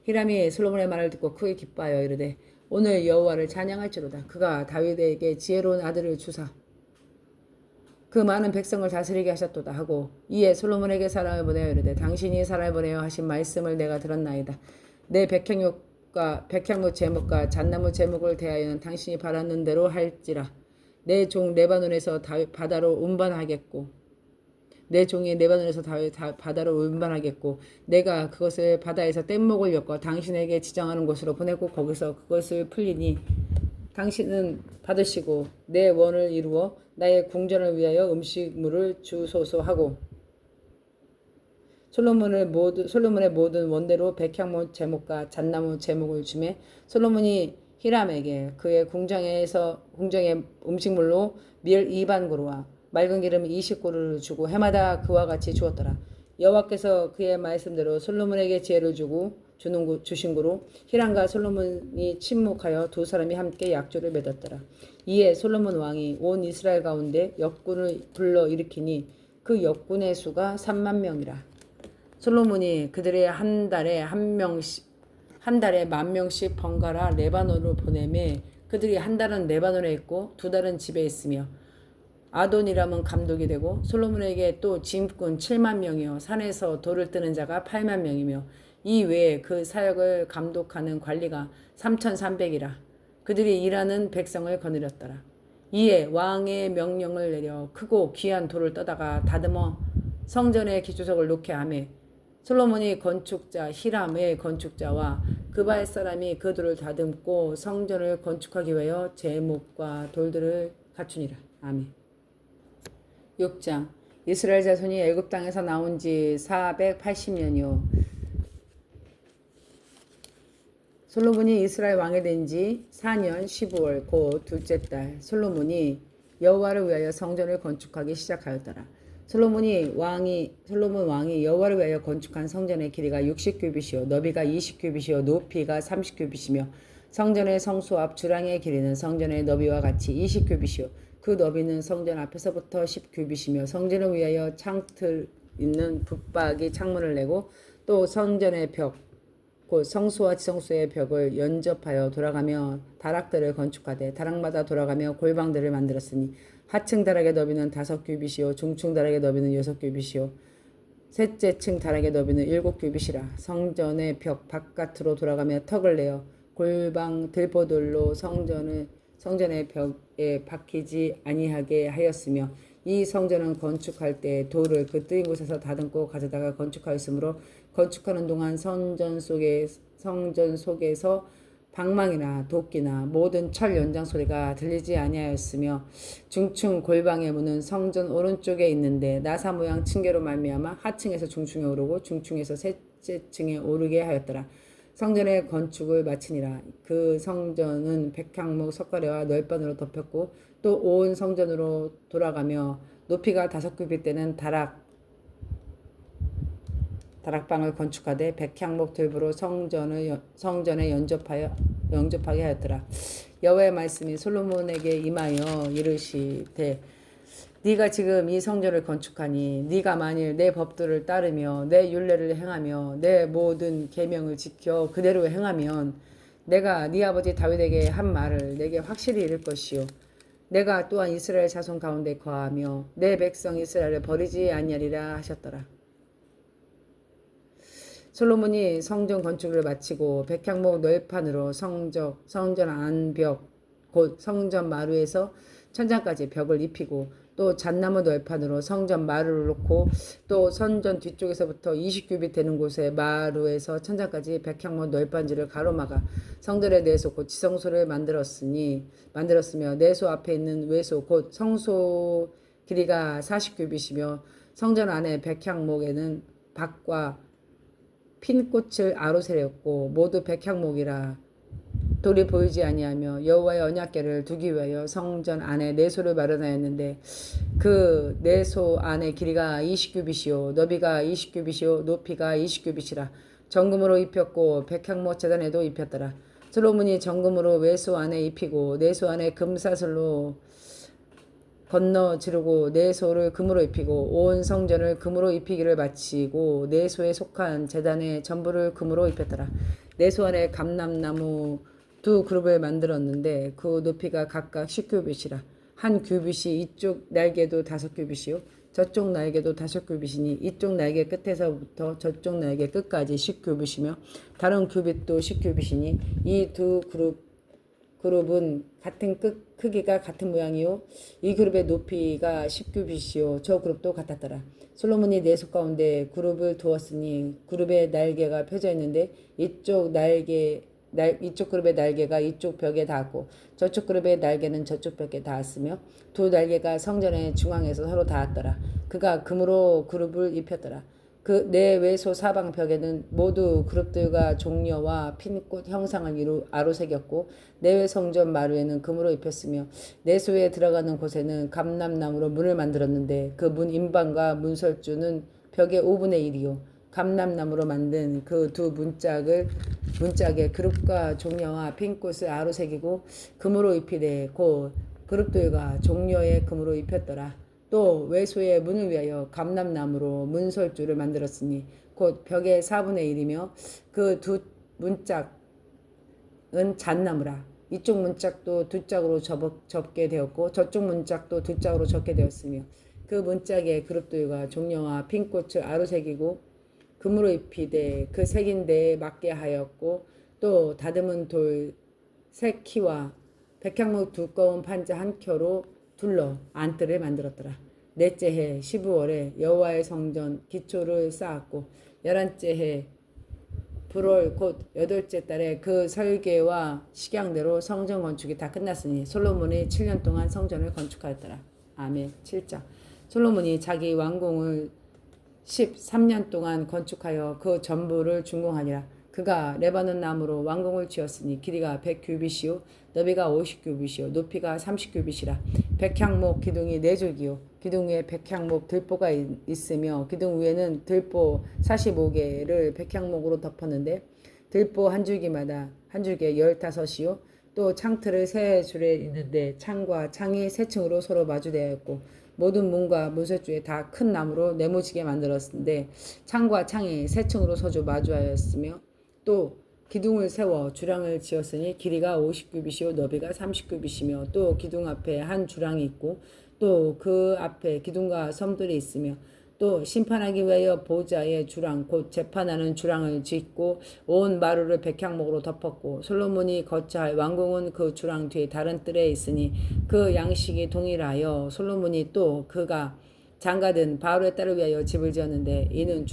히람이 솔로몬의 말을 듣고 크게 기뻐하여 이르되 오늘 여호와를 찬양할지로다. 그가 다윗에게 지혜로운 아들을 주사 그 많은 백성을 다스리게 하셨도다 하고 이에 솔로몬에게 사람을 보내어 이르되 당신이 사람을 보내어 하신 말씀을 내가 들었나이다. 내 백향목 제목과 잣나무 제목을 대하여는 당신이 바랐는 대로 할지라. 내 종 레바논에서 바다로 운반하겠고 내 종이 레바논에서 바다로 운반하겠고 내가 그것을 바다에서 뗏목을 엮어 당신에게 지정하는 곳으로 보내고 거기서 그것을 풀리니 당신은 받으시고 내 원을 이루어 나의 궁전을 위하여 음식물을 주소서 하고 솔로몬의 모든 원대로 백향목 제목과 잣나무 제목을 주매 솔로몬이 히람에게 그의 궁정의 음식물로 밀 2만 고루와 맑은 기름 20고루를 주고 해마다 그와 같이 주었더라. 여호와께서 그의 말씀대로 솔로몬에게 지혜를 주신 고로 히람과 솔로몬이 침묵하여 두 사람이 함께 약조를 맺었더라. 이에 솔로몬 왕이 온 이스라엘 가운데 역군을 불러 일으키니 그 역군의 수가 3만 명이라. 솔로몬이 그들의 한 달에 10,000명씩 번갈아 레바논으로 보내매 그들이 한 달은 레바논에 있고 두 달은 집에 있으며 아돈이람은 감독이 되고 솔로몬에게 또 짐꾼 7만 명이요 산에서 돌을 뜨는 자가 8만 명이며 이 외에 그 사역을 감독하는 관리가 3,300이라. 그들이 일하는 백성을 거느렸더라. 이에 왕의 명령을 내려 크고 귀한 돌을 떠다가 다듬어 성전의 기초석을 놓게 하매 솔로몬이 건축자 히람의 건축자와 그바의 사람이 그 돌을 다듬고 성전을 건축하기 위하여 제목과 돌들을 갖추니라. 아멘. 6장. 이스라엘 자손이 애굽 땅에서 나온 지 480년이요 솔로몬이 이스라엘 왕이 된 지 4년 15월 곧 둘째 달 솔로몬이 여호와를 위하여 성전을 건축하기 시작하였더라. 솔로몬 왕이 여호와를 위하여 건축한 성전의 길이가 60규빗이요 너비가 20규빗이요 높이가 30규빗이며 성전의 성소 앞 주랑의 길이는 성전의 너비와 같이 20규빗이요 그 너비는 성전 앞에서부터 10규빗이며 성전을 위하여 창틀 있는 붙박이 창문을 내고 또 성전의 벽 곧 성소와 지성소의 벽을 연접하여 돌아가며 다락들을 건축하되 다락마다 돌아가며 골방들을 만들었으니 하층 다락의 너비는 5규빗이요 중층 다락의 너비는 6규빗이요 셋째 층 다락의 너비는 7규빗이라. 성전의 벽 바깥으로 돌아가며 턱을 내어 골방 들보들로 성전의 벽에 박히지 아니하게 하였으며 이 성전은 건축할 때 돌을 그 뜨인 곳에서 다듬고 가져다가 건축하였으므로 건축하는 동안 성전 속에서 방망이나 도끼나 모든 철 연장 소리가 들리지 아니하였으며 중층 골방의 문은 성전 오른쪽에 있는데 나사 모양 층계로 말미암아 하층에서 중층에 오르고 중층에서 셋째 층에 오르게 하였더라. 성전의 건축을 마치니라. 그 성전은 백향목 석가래와 널판으로 덮였고 또 온 성전으로 돌아가며 높이가 5규빗 되는 다락방을 건축하되 백향목 들보로 성전에 영접하게 하였더라. 여호와의 말씀이 솔로몬에게 임하여 이르시되 네가 지금 이 성전을 건축하니 네가 만일 내 법도를 따르며 내 율례를 행하며 내 모든 계명을 지켜 그대로 행하면 내가 네 아버지 다윗에게 한 말을 내게 확실히 이룰 것이요 내가 또한 이스라엘 자손 가운데 거하며 내 백성 이스라엘을 버리지 아니하리라 하셨더라. 솔로몬이 성전 건축을 마치고 백향목 널판으로 성전 안벽 곧 성전 마루에서 천장까지 벽을 입히고 또 잣나무 널판으로 성전 마루를 놓고 또 성전 뒤쪽에서부터 20규빗 되는 곳에 마루에서 천장까지 백향목 널판지를 가로막아 성전의 내소 곧 지성소를 만들었으며 내소 앞에 있는 외소 곧 성소 길이가 40규빗이며 성전 안에 백향목에는 박과 핀 꽃을 아로새렸고 모두 백향목이라. 돌이 보이지 아니하며 여호와의 언약궤를 두기 위하여 성전 안에 내소를 마련하였는데 그 내소 안의 길이가 20규빗이요 너비가 20규빗이요 높이가 20규빗이라 정금으로 입혔고 백향목 제단에도 입혔더라. 솔로몬이 정금으로 외소 안에 입히고 내소 안에 금사슬로 건너 지르고 내소를 금으로 입히고 온 성전을 금으로 입히기를 마치고 내소에 속한 제단의 전부를 금으로 입혔더라. 내소 안에 감람나무 두 그룹을 만들었는데 그 높이가 각각 10규빗이라 한 규빗이 이쪽 날개도 5규빗이요 저쪽 날개도 5규빗이니 이쪽 날개 끝에서부터 저쪽 날개 끝까지 10규빗이며 다른 규빗도 10규빗이니 이 두 그룹은 같은 크기가 같은 모양이요 이 그룹의 높이가 10규빗이요 저 그룹도 같았더라. 솔로몬이 내소 가운데 그룹을 두었으니 그룹의 날개가 펴져 있는데 이쪽 그룹의 날개가 이쪽 벽에 닿았고 저쪽 그룹의 날개는 저쪽 벽에 닿았으며 두 날개가 성전의 중앙에서 서로 닿았더라. 그가 금으로 그룹을 입혔더라. 그 내외소 사방 벽에는 모두 그룹들과 종려와 핀꽃 형상을 아로새겼고 내외 성전 마루에는 금으로 입혔으며 내소에 들어가는 곳에는 감람나무로 문을 만들었는데 그 문 인방과 문설주는 벽의 5분의 1이요 감람나무로 만든 그 두 문짝에 그룹과 종려와 핀꽃을 아로새기고 금으로 입히되 곧 그룹들과 종려에 금으로 입혔더라. 또 외소의 문을 위하여 감람나무로 문설주를 만들었으니 곧 벽의 4분의 1이며 그 두 문짝은 잣나무라. 이쪽 문짝도 두 짝으로 접게 되었고 저쪽 문짝도 두 짝으로 접게 되었으며 그 문짝에 그룹들과 종려와 핀꽃을 아로새기고 금으로 입히되 그 새긴 데에 맞게 하였고 또 다듬은 돌 3키와 백향목 두꺼운 판자 1켜로 둘러 안뜰을 만들었더라. 넷째 해 12월에 여호와의 성전 기초를 쌓았고 11째 해 불월 곧 8째 달에 그 설계와 식양대로 성전 건축이 다 끝났으니 솔로몬이 7년 동안 성전을 건축하였더라. 아멘. 7장 솔로몬이 자기 왕궁을 13년 동안 건축하여 그 전부를 준공하니라. 그가 레바논 나무로 왕궁을 지었으니 길이가 100규빗이요 너비가 50규빗이요 높이가 30규빗이라. 백향목 기둥이 4줄기요 기둥 위에 백향목 들보가 있으며 기둥 위에는 들보 45개를 백향목으로 덮었는데 들보 한 줄기마다 한 줄기에 15이요 또 창틀을 3줄에 있는데 창과 창이 3층으로 서로 마주되었고 모든 문과 문설주에 다 큰 나무로 네모지게 만들었는데 창과 창이 3층으로 서로 마주하였으며 또 기둥을 세워 주랑을 지었으니 길이가 50규빗이요 너비가 30규빗이며 또 기둥 앞에 한 주랑이 있고 또 그 앞에 기둥과 섬들이 있으며 또 심판하기 위하여 보좌의 주랑 곧 재판하는 주랑을 짓고 온 마루를 백향목으로 덮었고 솔로몬이 거처할 왕궁은 그 주랑 뒤에 다른 뜰에 있으니 그 양식이 동일하여 솔로몬이 또 그가 장가든 바로의 딸을 위하여 집을 지었는데 이는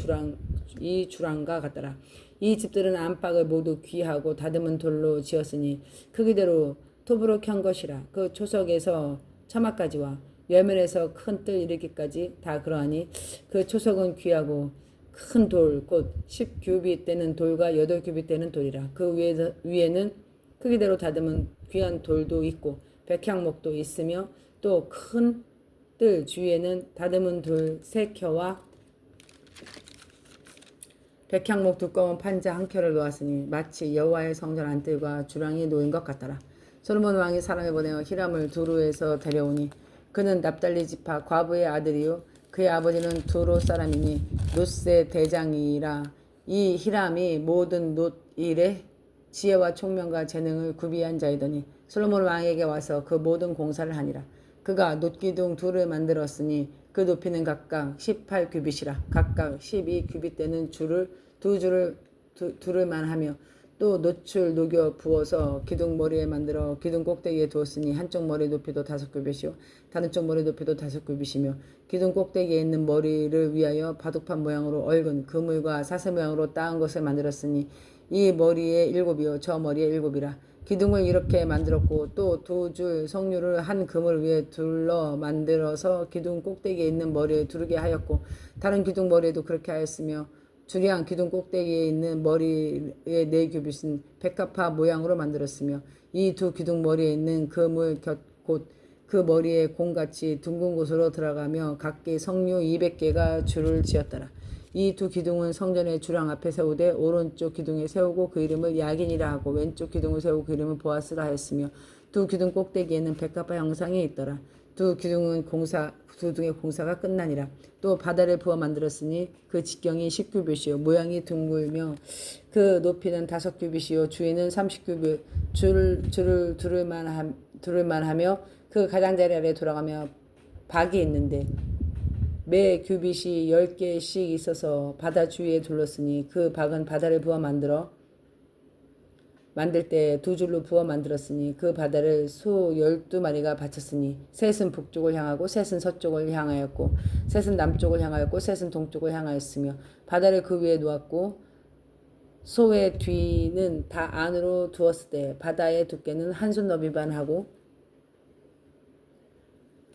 이 주랑과 같더라. 이 집들은 안팎을 모두 귀하고 다듬은 돌로 지었으니 크기대로 톱으로 켠 것이라. 그 초석에서 처마까지와 외면에서 큰 뜰 이르기까지 다 그러하니 그 초석은 귀하고 큰 돌 곧 10규빗 되는 돌과 8규빗 되는 돌이라. 그 위에는 크기대로 다듬은 귀한 돌도 있고 백향목도 있으며 또 큰 뜰 주위에는 다듬은 돌 3켜와 백향목 두꺼운 판자 1켜를 놓았으니 마치 여호와의 성전 안뜰과 주랑이 놓인 것 같더라. 솔로몬 왕이 사람을 보내어 히람을 두루에서 데려오니 그는 납달리 지파 과부의 아들이요 그의 아버지는 두로 사람이니 롯의 대장이라. 이 히람이 모든 롯 일에 지혜와 총명과 재능을 구비한 자이더니 솔로몬 왕에게 와서 그 모든 공사를 하니라. 그가 놋기둥 둘을 만들었으니 그 높이는 각각 18규빗이라. 각각 12규빗 되는 둘을만 하며 또 놋을 녹여 부어서 기둥 머리에 만들어 기둥 꼭대기에 두었으니 한쪽 머리 높이도 5규빗이요 다른 쪽 머리 높이도 5규빗이며 기둥 꼭대기에 있는 머리를 위하여 바둑판 모양으로 얽은 그물과 사슬 모양으로 따은 것을 만들었으니 이 머리에 7이요 저 머리에 7이라. 기둥을 이렇게 만들었고 또 2줄 석류를 한 그물 위에 둘러 만들어서 기둥 꼭대기에 있는 머리에 두르게 하였고 다른 기둥 머리에도 그렇게 하였으며 주량 기둥 꼭대기에 있는 머리의 네 규빗은 백합화 모양으로 만들었으며 이 두 기둥 머리에 있는 그물 곁 그 머리에 공같이 둥근 곳으로 들어가며 각기 성류 200개가 줄을 지었더라. 이 두 기둥은 성전의 주랑 앞에 세우되 오른쪽 기둥에 세우고 그 이름을 야긴이라 하고 왼쪽 기둥을 세우고 그 이름을 보아스라 하였으며 두 기둥 꼭대기에는 백합화 형상이 있더라. 두 등의 공사가 끝나니라. 또 바다를 부어 만들었으니 그 직경이 10규빗이요 모양이 둥글며 그 높이는 5규빗이요 주위는 30규빗 줄을 두를만 하며 그 가장자리 아래 돌아가며 박이 있는데 매 규빗이 10개씩 있어서 바다 주위에 둘렀으니 그 박은 바다를 부어 만들 때 두 줄로 부어 만들었으니 그 바다를 소 12마리가 바쳤으니 셋은 북쪽을 향하고 셋은 서쪽을 향하였고 셋은 남쪽을 향하였고 셋은 동쪽을 향하였으며 바다를 그 위에 놓았고 소의 뒤는 다 안으로 두었을 때 바다의 두께는 한 손 너비만 하고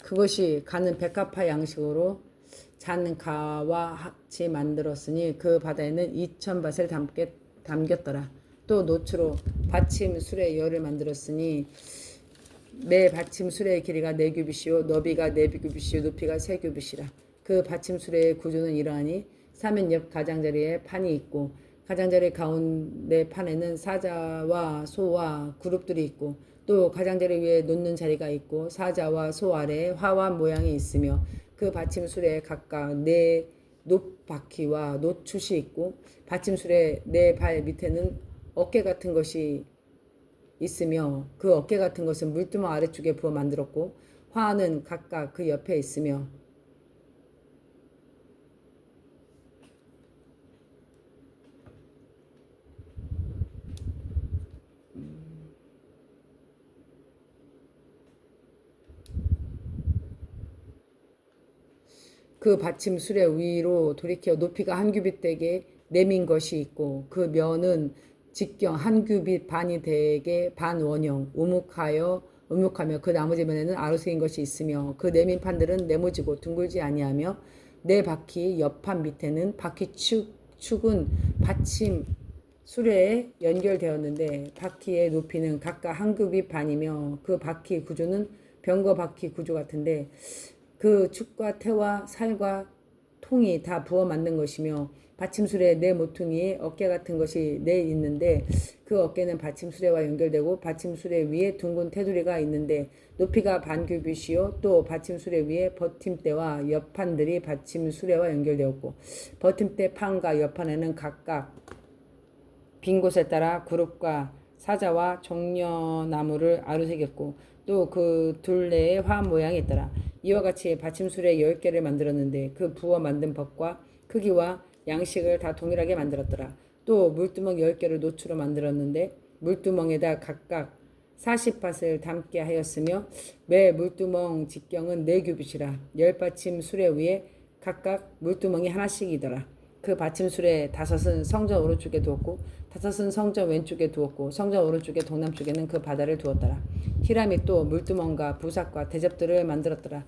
그것이 가는 백합화 양식으로 잔 가와 같이 만들었으니 그 바다에는 2000밭을 담겼더라. 또 노추로 받침 수레 열을 만들었으니 매 받침 수레의 길이가 4규빗이요 너비가 4규빗이요 높이가 3규빗이라. 그 받침 수레의 구조는 이러하니 사면 옆 가장자리에 판이 있고 가장자리 가운데 판에는 사자와 소와 그룹들이 있고 또 가장자리 위에 놓는 자리가 있고 사자와 소 아래에 화환 모양이 있으며 그 받침 수레에 각각 4 놋바퀴와 놋축이 있고 받침 수레 4발 밑에는 어깨 같은 것이 있으며 그 어깨 같은 것은 물두멍 아래쪽에 부어 만들었고 화환은 각각 그 옆에 있으며 그 받침 수레 위로 돌이켜 높이가 한 규빗 되게 내민 것이 있고 그 면은 직경 한 규빗 반이 되게 반원형 우묵하며 그 나머지 면에는 아로새인 것이 있으며 그 내민 판들은 네모지고 둥글지 아니하며 네 바퀴 옆판 밑에는 바퀴 축은 받침 수레에 연결되었는데 바퀴의 높이는 각각 한 규빗 반이며 그 바퀴 구조는 병거 바퀴 구조 같은데 그 축과 태와 살과 통이 다 부어 만든 것이며 받침수레 네 모퉁이에 어깨 같은 것이 있는데 그 어깨는 받침수레와 연결되고 받침수레 위에 둥근 테두리가 있는데 높이가 반규빗이요 또 받침수레 위에 버팀대와 옆판들이 받침수레와 연결되었고 버팀대 판과 옆판에는 각각 빈 곳에 따라 그룹과 사자와 종려나무를 아루새겼고 또 그 둘레에 화환 모양이 있더라. 이와 같이 받침수레 10개를 만들었는데 그 부어 만든 법과 크기와 양식을 다 동일하게 만들었더라. 또 물두멍 10개를 노추로 만들었는데 물두멍에다 각각 40밭을 담게 하였으며 매 물두멍 직경은 4규빗이라 10받침 수레 위에 각각 물두멍이 하나씩이더라. 그 받침 수레 5은 성전 오른쪽에 두었고 5은 성전 왼쪽에 두었고 성전 오른쪽에 동남쪽에는 그 바다를 두었더라. 히람이 또 물두멍과 부삭과 대접들을 만들었더라.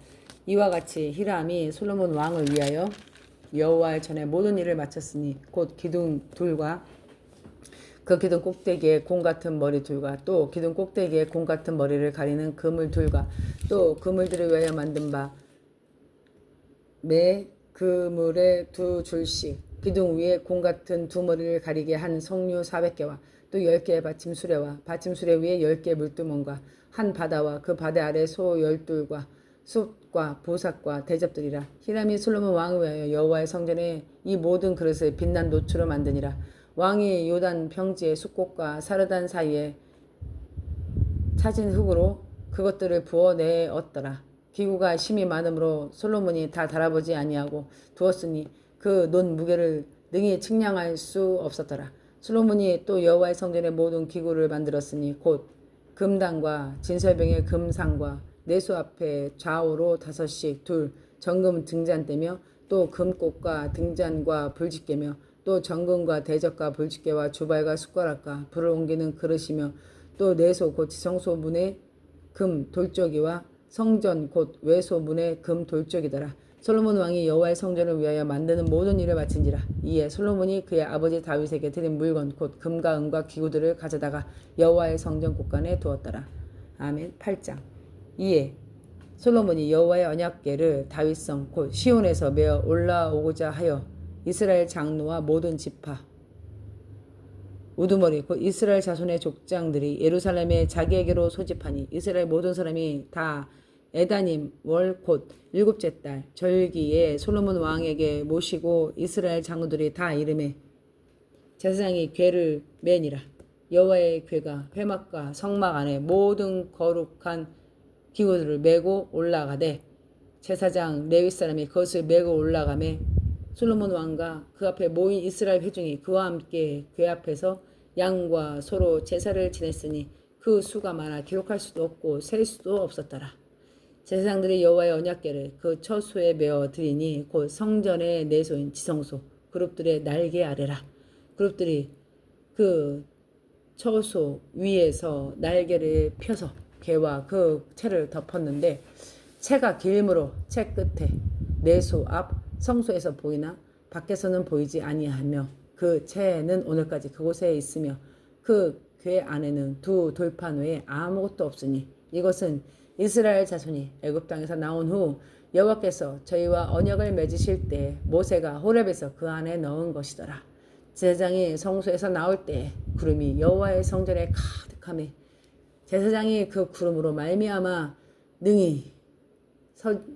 이와 같이 히람이 솔로몬 왕을 위하여 여호와의 전에 모든 일을 마쳤으니 곧 기둥 둘과 그 기둥 꼭대기에 공 같은 머리 둘과 또 기둥 꼭대기에 공 같은 머리를 가리는 그물 둘과 또 그물들을 위하여 만든 바 매 그물에 2줄씩 기둥 위에 공 같은 두 머리를 가리게 한 성류 400개와 또 10개의 받침수레와 받침수레 위에 10개의 물두멍과 한 바다와 그 바다 아래 소 12과 숲과 보삭과 대접들이라. 히람이 솔로몬 왕을 위하여 여호와의 성전에 이 모든 그릇을 빛난 노추로 만드니라. 왕이 요단 평지의 숲꽃과 사르단 사이에 찾은 흙으로 그것들을 부어내었더라. 기구가 심이 많으므로 솔로몬이 다 달아보지 아니하고 두었으니 그 논 무게를 능히 측량할 수 없었더라. 솔로몬이 또 여호와의 성전의 모든 기구를 만들었으니 곧 금당과 진설병의 금상과 내수 앞에 좌우로 5씩 둘 정금 등잔대며 또 금꽃과 등잔과 불집게며 또 정금과 대접과 불집게와 주발과 숟가락과 불을 옮기는 그릇이며 또 내소 곧 지성소 문의 금 돌조기와 성전 곧 외소 문의 금 돌조기더라. 솔로몬 왕이 여호와의 성전을 위하여 만드는 모든 일을 마친지라. 이에 솔로몬이 그의 아버지 다윗에게 드린 물건 곧 금과 은과 기구들을 가져다가 여호와의 성전 곳간에 두었더라. 아멘. 8장. 이에 솔로몬이 여호와의 언약궤를 다윗성 곧 시온에서 메어 올라오고자 하여 이스라엘 장로와 모든 지파 우두머리 곧 이스라엘 자손의 족장들이 예루살렘에 자기에게로 소집하니 이스라엘 모든 사람이 다 에다님 월 곧 일곱째 달 절기에 솔로몬 왕에게 모시고 이스라엘 장로들이 다 이름에 제사장이 궤를 매니라. 여호와의 궤가 회막과 성막 안에 모든 거룩한 기구들을 메고 올라가되 제사장 레위 사람이 그것을 메고 올라가매 솔로몬 왕과 그 앞에 모인 이스라엘 회중이 그와 함께 궤 앞에서 양과 소로 제사를 지냈으니 그 수가 많아 기록할 수도 없고 셀 수도 없었더라. 제사장들이 여호와의 언약궤를 그 처소에 메어 드리니 곧 성전의 내소인 지성소 그룹들의 날개 아래라. 그룹들이 그 처소 위에서 날개를 펴서 궤와 그 채를 덮었는데 채가 길므로 채 끝에 내소 앞 성소에서 보이나 밖에서는 보이지 아니하며 그 채는 오늘까지 그곳에 있으며 그 궤 안에는 두 돌판 외에 아무것도 없으니 이것은 이스라엘 자손이 애굽 땅에서 나온 후 여호와께서 저희와 언약을 맺으실 때 모세가 호렙에서 그 안에 넣은 것이더라. 제사장이 성소에서 나올 때 구름이 여호와의 성전에 가득하며 제사장이 그 구름으로 말미암아 능히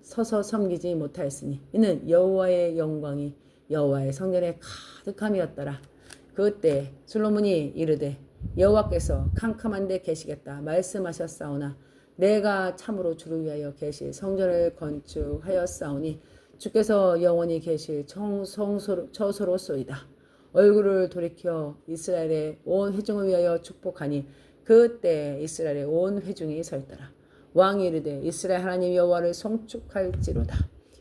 서서 섬기지 못하였으니 이는 여호와의 영광이 여호와의 성전에 가득함이었더라. 그때 솔로몬이 이르되 여호와께서 캄캄한 데 계시겠다 말씀하셨사오나 내가 참으로 주를 위하여 계실 성전을 건축하였사오니 주께서 영원히 계실 처소로소이다. 얼굴을 돌이켜 이스라엘의 온 회중을 위하여 축복하니 그때 이스라엘의 온 회중이 서 있더라. 왕이 이르되 이스라엘 하나님 여호와를 송축할지로다.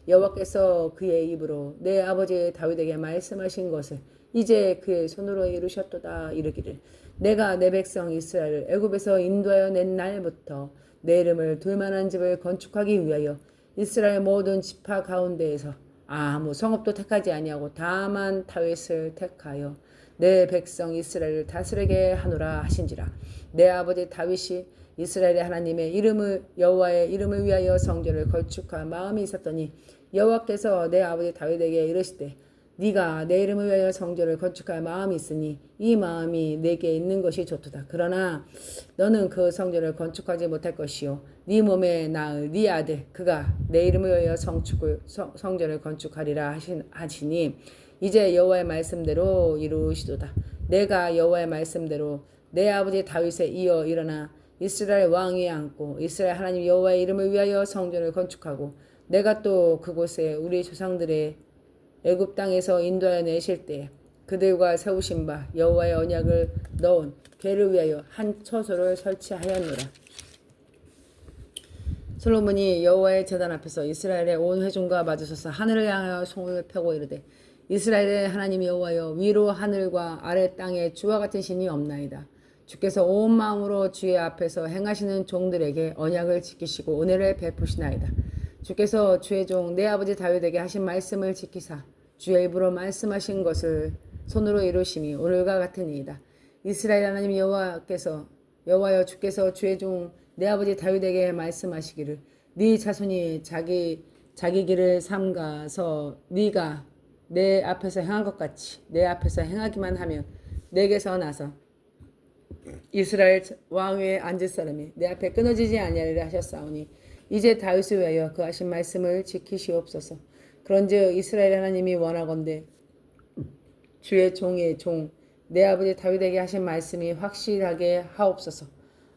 여호와께서 그의 입으로 내 아버지 다윗에게 말씀하신 것을 이제 그의 손으로 이루셨도다. 이르기를 내가 내 백성 이스라엘을 애굽에서 인도하여 낸 날부터 내 이름을 둘 만한 집을 건축하기 위하여 이스라엘 모든 지파 가운데에서 아무 성읍도 택하지 아니하고 다만 다윗을 택하여 내 백성 이스라엘을 다스리게 하노라 하신지라. 내 아버지 다윗이 이스라엘의 하나님의 이름을 여호와의 이름을 위하여 성전을 건축할 마음이 있었더니 여호와께서 내 아버지 다윗에게 이르시되 네가 내 이름을 위하여 성전을 건축할 마음이 있으니 이 마음이 내게 있는 것이 좋도다. 그러나 너는 그 성전을 건축하지 못할 것이요 네 몸에 낳을 네 아들 그가 내 이름을 위하여 성전을 건축하리라 하시니 이제 여호와의 말씀대로 이루시도다. 내가 여호와의 말씀대로 내 아버지 다윗에 이어 일어나 이스라엘 왕위에 앉고 이스라엘 하나님 여호와의 이름을 위하여 성전을 건축하고 내가 또 그곳에 우리 조상들의 애굽 땅에서 인도하여 내실 때 그들과 세우신 바 여호와의 언약을 넣은 궤를 위하여 한 처소를 설치하였노라. 솔로몬이 여호와의 제단 앞에서 이스라엘의 온 회중과 마주서서 하늘을 향하여 손을 펴고 이르되 이스라엘의 하나님 여호와여 위로 하늘과 아래 땅에 주와 같은 신이 없나이다. 주께서 온 마음으로 주의 앞에서 행하시는 종들에게 언약을 지키시고 은혜를 베푸시나이다. 주께서 주의 종 내 아버지 다윗에게 하신 말씀을 지키사 주의 입으로 말씀하신 것을 손으로 이루심이 오늘과 같으니이다. 이스라엘 하나님 여호와여 주께서 주의 종 내 아버지 다윗에게 말씀하시기를 네 자손이 자기 길을 삼가서 네가 내 앞에서 행한 것 같이 내 앞에서 행하기만 하면 내게서 나서 이스라엘 왕위에 앉을 사람이 내 앞에 끊어지지 아니하리라 하셨사오니 이제 다윗을 위하여 그 하신 말씀을 지키시옵소서. 그런즉 이스라엘 하나님이 원하건대 주의 종의 종 내 아버지 다윗에게 하신 말씀이 확실하게 하옵소서.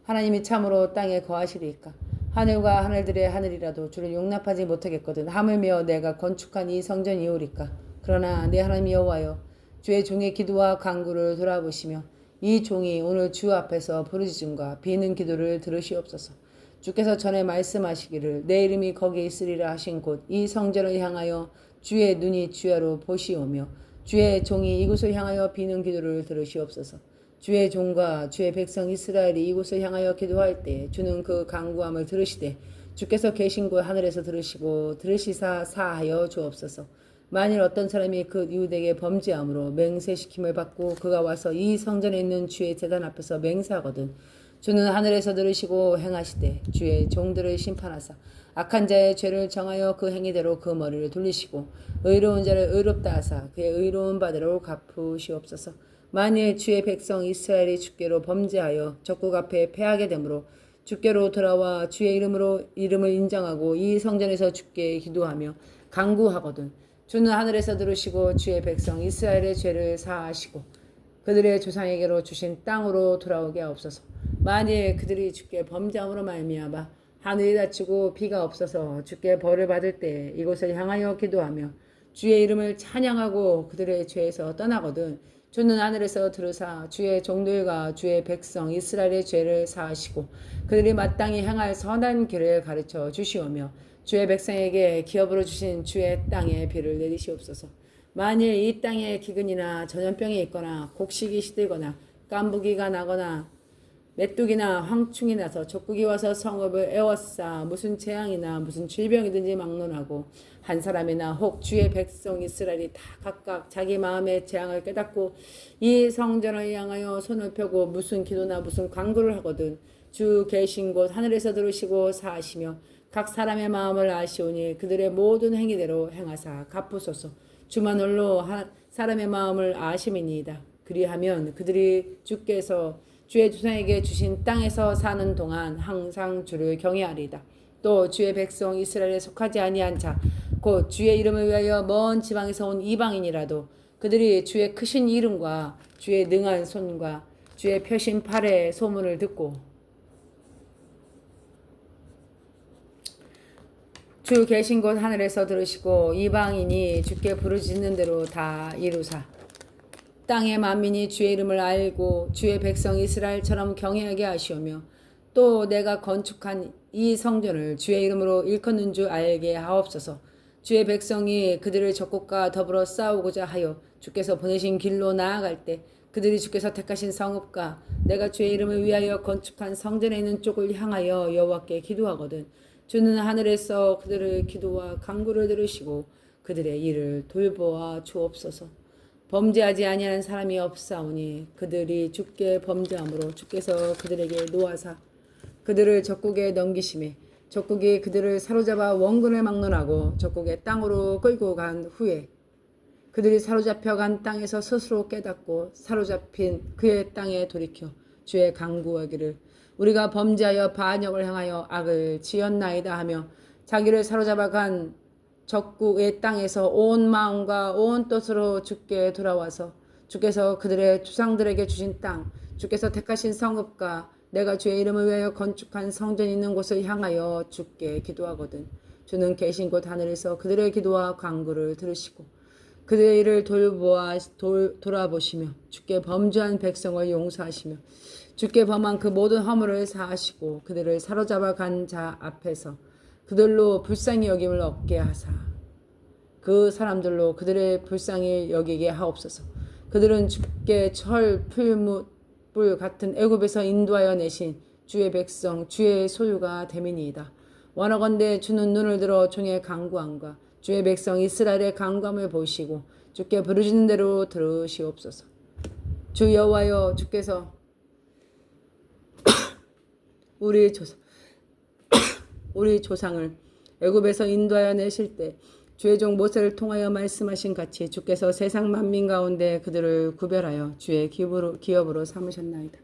하나님이 참으로 땅에 거하시리이까 하늘과 하늘들의 하늘이라도 주를 용납하지 못하겠거든 하물며 내가 건축한 이 성전이오리까. 그러나 내 하나님 여호와여 주의 종의 기도와 간구를 돌아보시며 이 종이 오늘 주 앞에서 부르짖음과 비는 기도를 들으시옵소서. 주께서 전에 말씀하시기를 내 이름이 거기에 있으리라 하신 곳 이 성전을 향하여 주의 눈이 주야로 보시오며 주의 종이 이곳을 향하여 비는 기도를 들으시옵소서. 주의 종과 주의 백성 이스라엘이 이곳을 향하여 기도할 때 주는 그 간구함을 들으시되 주께서 계신 곳 하늘에서 들으시고 들으시사 사하여 주옵소서. 만일 어떤 사람이 그 이웃에게 범죄함으로 맹세시킴을 받고 그가 와서 이 성전에 있는 주의 제단 앞에서 맹세하거든 주는 하늘에서 들으시고 행하시되 주의 종들을 심판하사 악한 자의 죄를 정하여 그 행위대로 그 머리를 돌리시고 의로운 자를 의롭다 하사 그의 의로운 바대로 갚으시옵소서. 만일 주의 백성 이스라엘이 주께로 범죄하여 적국 앞에 패하게 되므로 주께로 돌아와 주의 이름을 인정하고 이 성전에서 주께 기도하며 간구하거든 주는 하늘에서 들으시고 주의 백성 이스라엘의 죄를 사하시고 그들의 조상에게로 주신 땅으로 돌아오게 하옵소서. 만일 그들이 주께 범죄함으로 말미암아 하늘이 닫히고 비가 없어서 주께 벌을 받을 때 이곳을 향하여 기도하며 주의 이름을 찬양하고 그들의 죄에서 떠나거든 주는 하늘에서 들으사 주의 종들과 주의 백성 이스라엘의 죄를 사하시고 그들이 마땅히 행할 선한 길을 가르쳐 주시오며 주의 백성에게 기업으로 주신 주의 땅에 비를 내리시옵소서. 만일 이 땅에 기근이나 전염병이 있거나 곡식이 시들거나 깐부기가 나거나 메뚜기나 황충이 나서 적국이 와서 성읍을 에워싸 무슨 재앙이나 무슨 질병이든지 막론하고 한 사람이나 혹 주의 백성 이스라엘이 다 각각 자기 마음의 재앙을 깨닫고 이 성전을 향하여 손을 펴고 무슨 기도나 무슨 간구를 하거든 주 계신 곳 하늘에서 들으시고 사하시며 각 사람의 마음을 아시오니 그들의 모든 행위대로 행하사 갚으소서. 주만 홀로 사람의 마음을 아심이니이다. 그리하면 그들이 주께서 주의 조상에게 주신 땅에서 사는 동안 항상 주를 경외하리이다. 또 주의 백성 이스라엘에 속하지 아니한 자 곧 주의 이름을 위하여 먼 지방에서 온 이방인이라도 그들이 주의 크신 이름과 주의 능한 손과 주의 펴신 팔의 소문을 듣고 주 계신 곳 하늘에서 들으시고 이방인이 주께 부르짖는 대로 다 이루사 땅의 만민이 주의 이름을 알고 주의 백성 이스라엘처럼 경외하게 하시오며 또 내가 건축한 이 성전을 주의 이름으로 일컫는 줄 알게 하옵소서. 주의 백성이 그들의 적국과 더불어 싸우고자 하여 주께서 보내신 길로 나아갈 때 그들이 주께서 택하신 성읍과 내가 주의 이름을 위하여 건축한 성전에 있는 쪽을 향하여 여호와께 기도하거든 주는 하늘에서 그들의 기도와 간구를 들으시고 그들의 일을 돌보아 주옵소서. 범죄하지 아니하는 사람이 없사오니 그들이 주께 범죄함으로 주께서 그들에게 노하사 그들을 적국에 넘기심에 적국이 그들을 사로잡아 원근을 막론하고 적국의 땅으로 끌고 간 후에 그들이 사로잡혀 간 땅에서 스스로 깨닫고 사로잡힌 그의 땅에 돌이켜 주의 간구하기를 우리가 범죄하여 반역을 행하여 악을 지었나이다 하며 자기를 사로잡아 간 적국의 땅에서 온 마음과 온 뜻으로 주께 돌아와서 주께서 그들의 조상들에게 주신 땅 주께서 택하신 성읍과 내가 주의 이름을 위하여 건축한 성전이 있는 곳을 향하여 주께 기도하거든 주는 계신 곳 하늘에서 그들의 기도와 간구를 들으시고 그들의 일을 돌아보시며 주께 범죄한 백성을 용서하시며 주께 범한 그 모든 허물을 사하시고 그들을 사로잡아 간 자 앞에서 그들로 불쌍히 여김을 얻게 하사 그 사람들로 그들의 불쌍히 여기게 하옵소서. 그들은 주께 철 풀무불 같은 애굽에서 인도하여 내신 주의 백성 주의 소유가 됨이니이다. 원하건대 주는 눈을 들어 종의 간구함과 주의 백성 이스라엘의 간구함을 보시고 주께 부르짖는 대로 들으시옵소서. 주 여호와여 주께서 우리 조상을 애굽에서 인도하여 내실 때 주의 종 모세를 통하여 말씀하신 같이 주께서 세상 만민 가운데 그들을 구별하여 주의 기업으로 삼으셨나이다.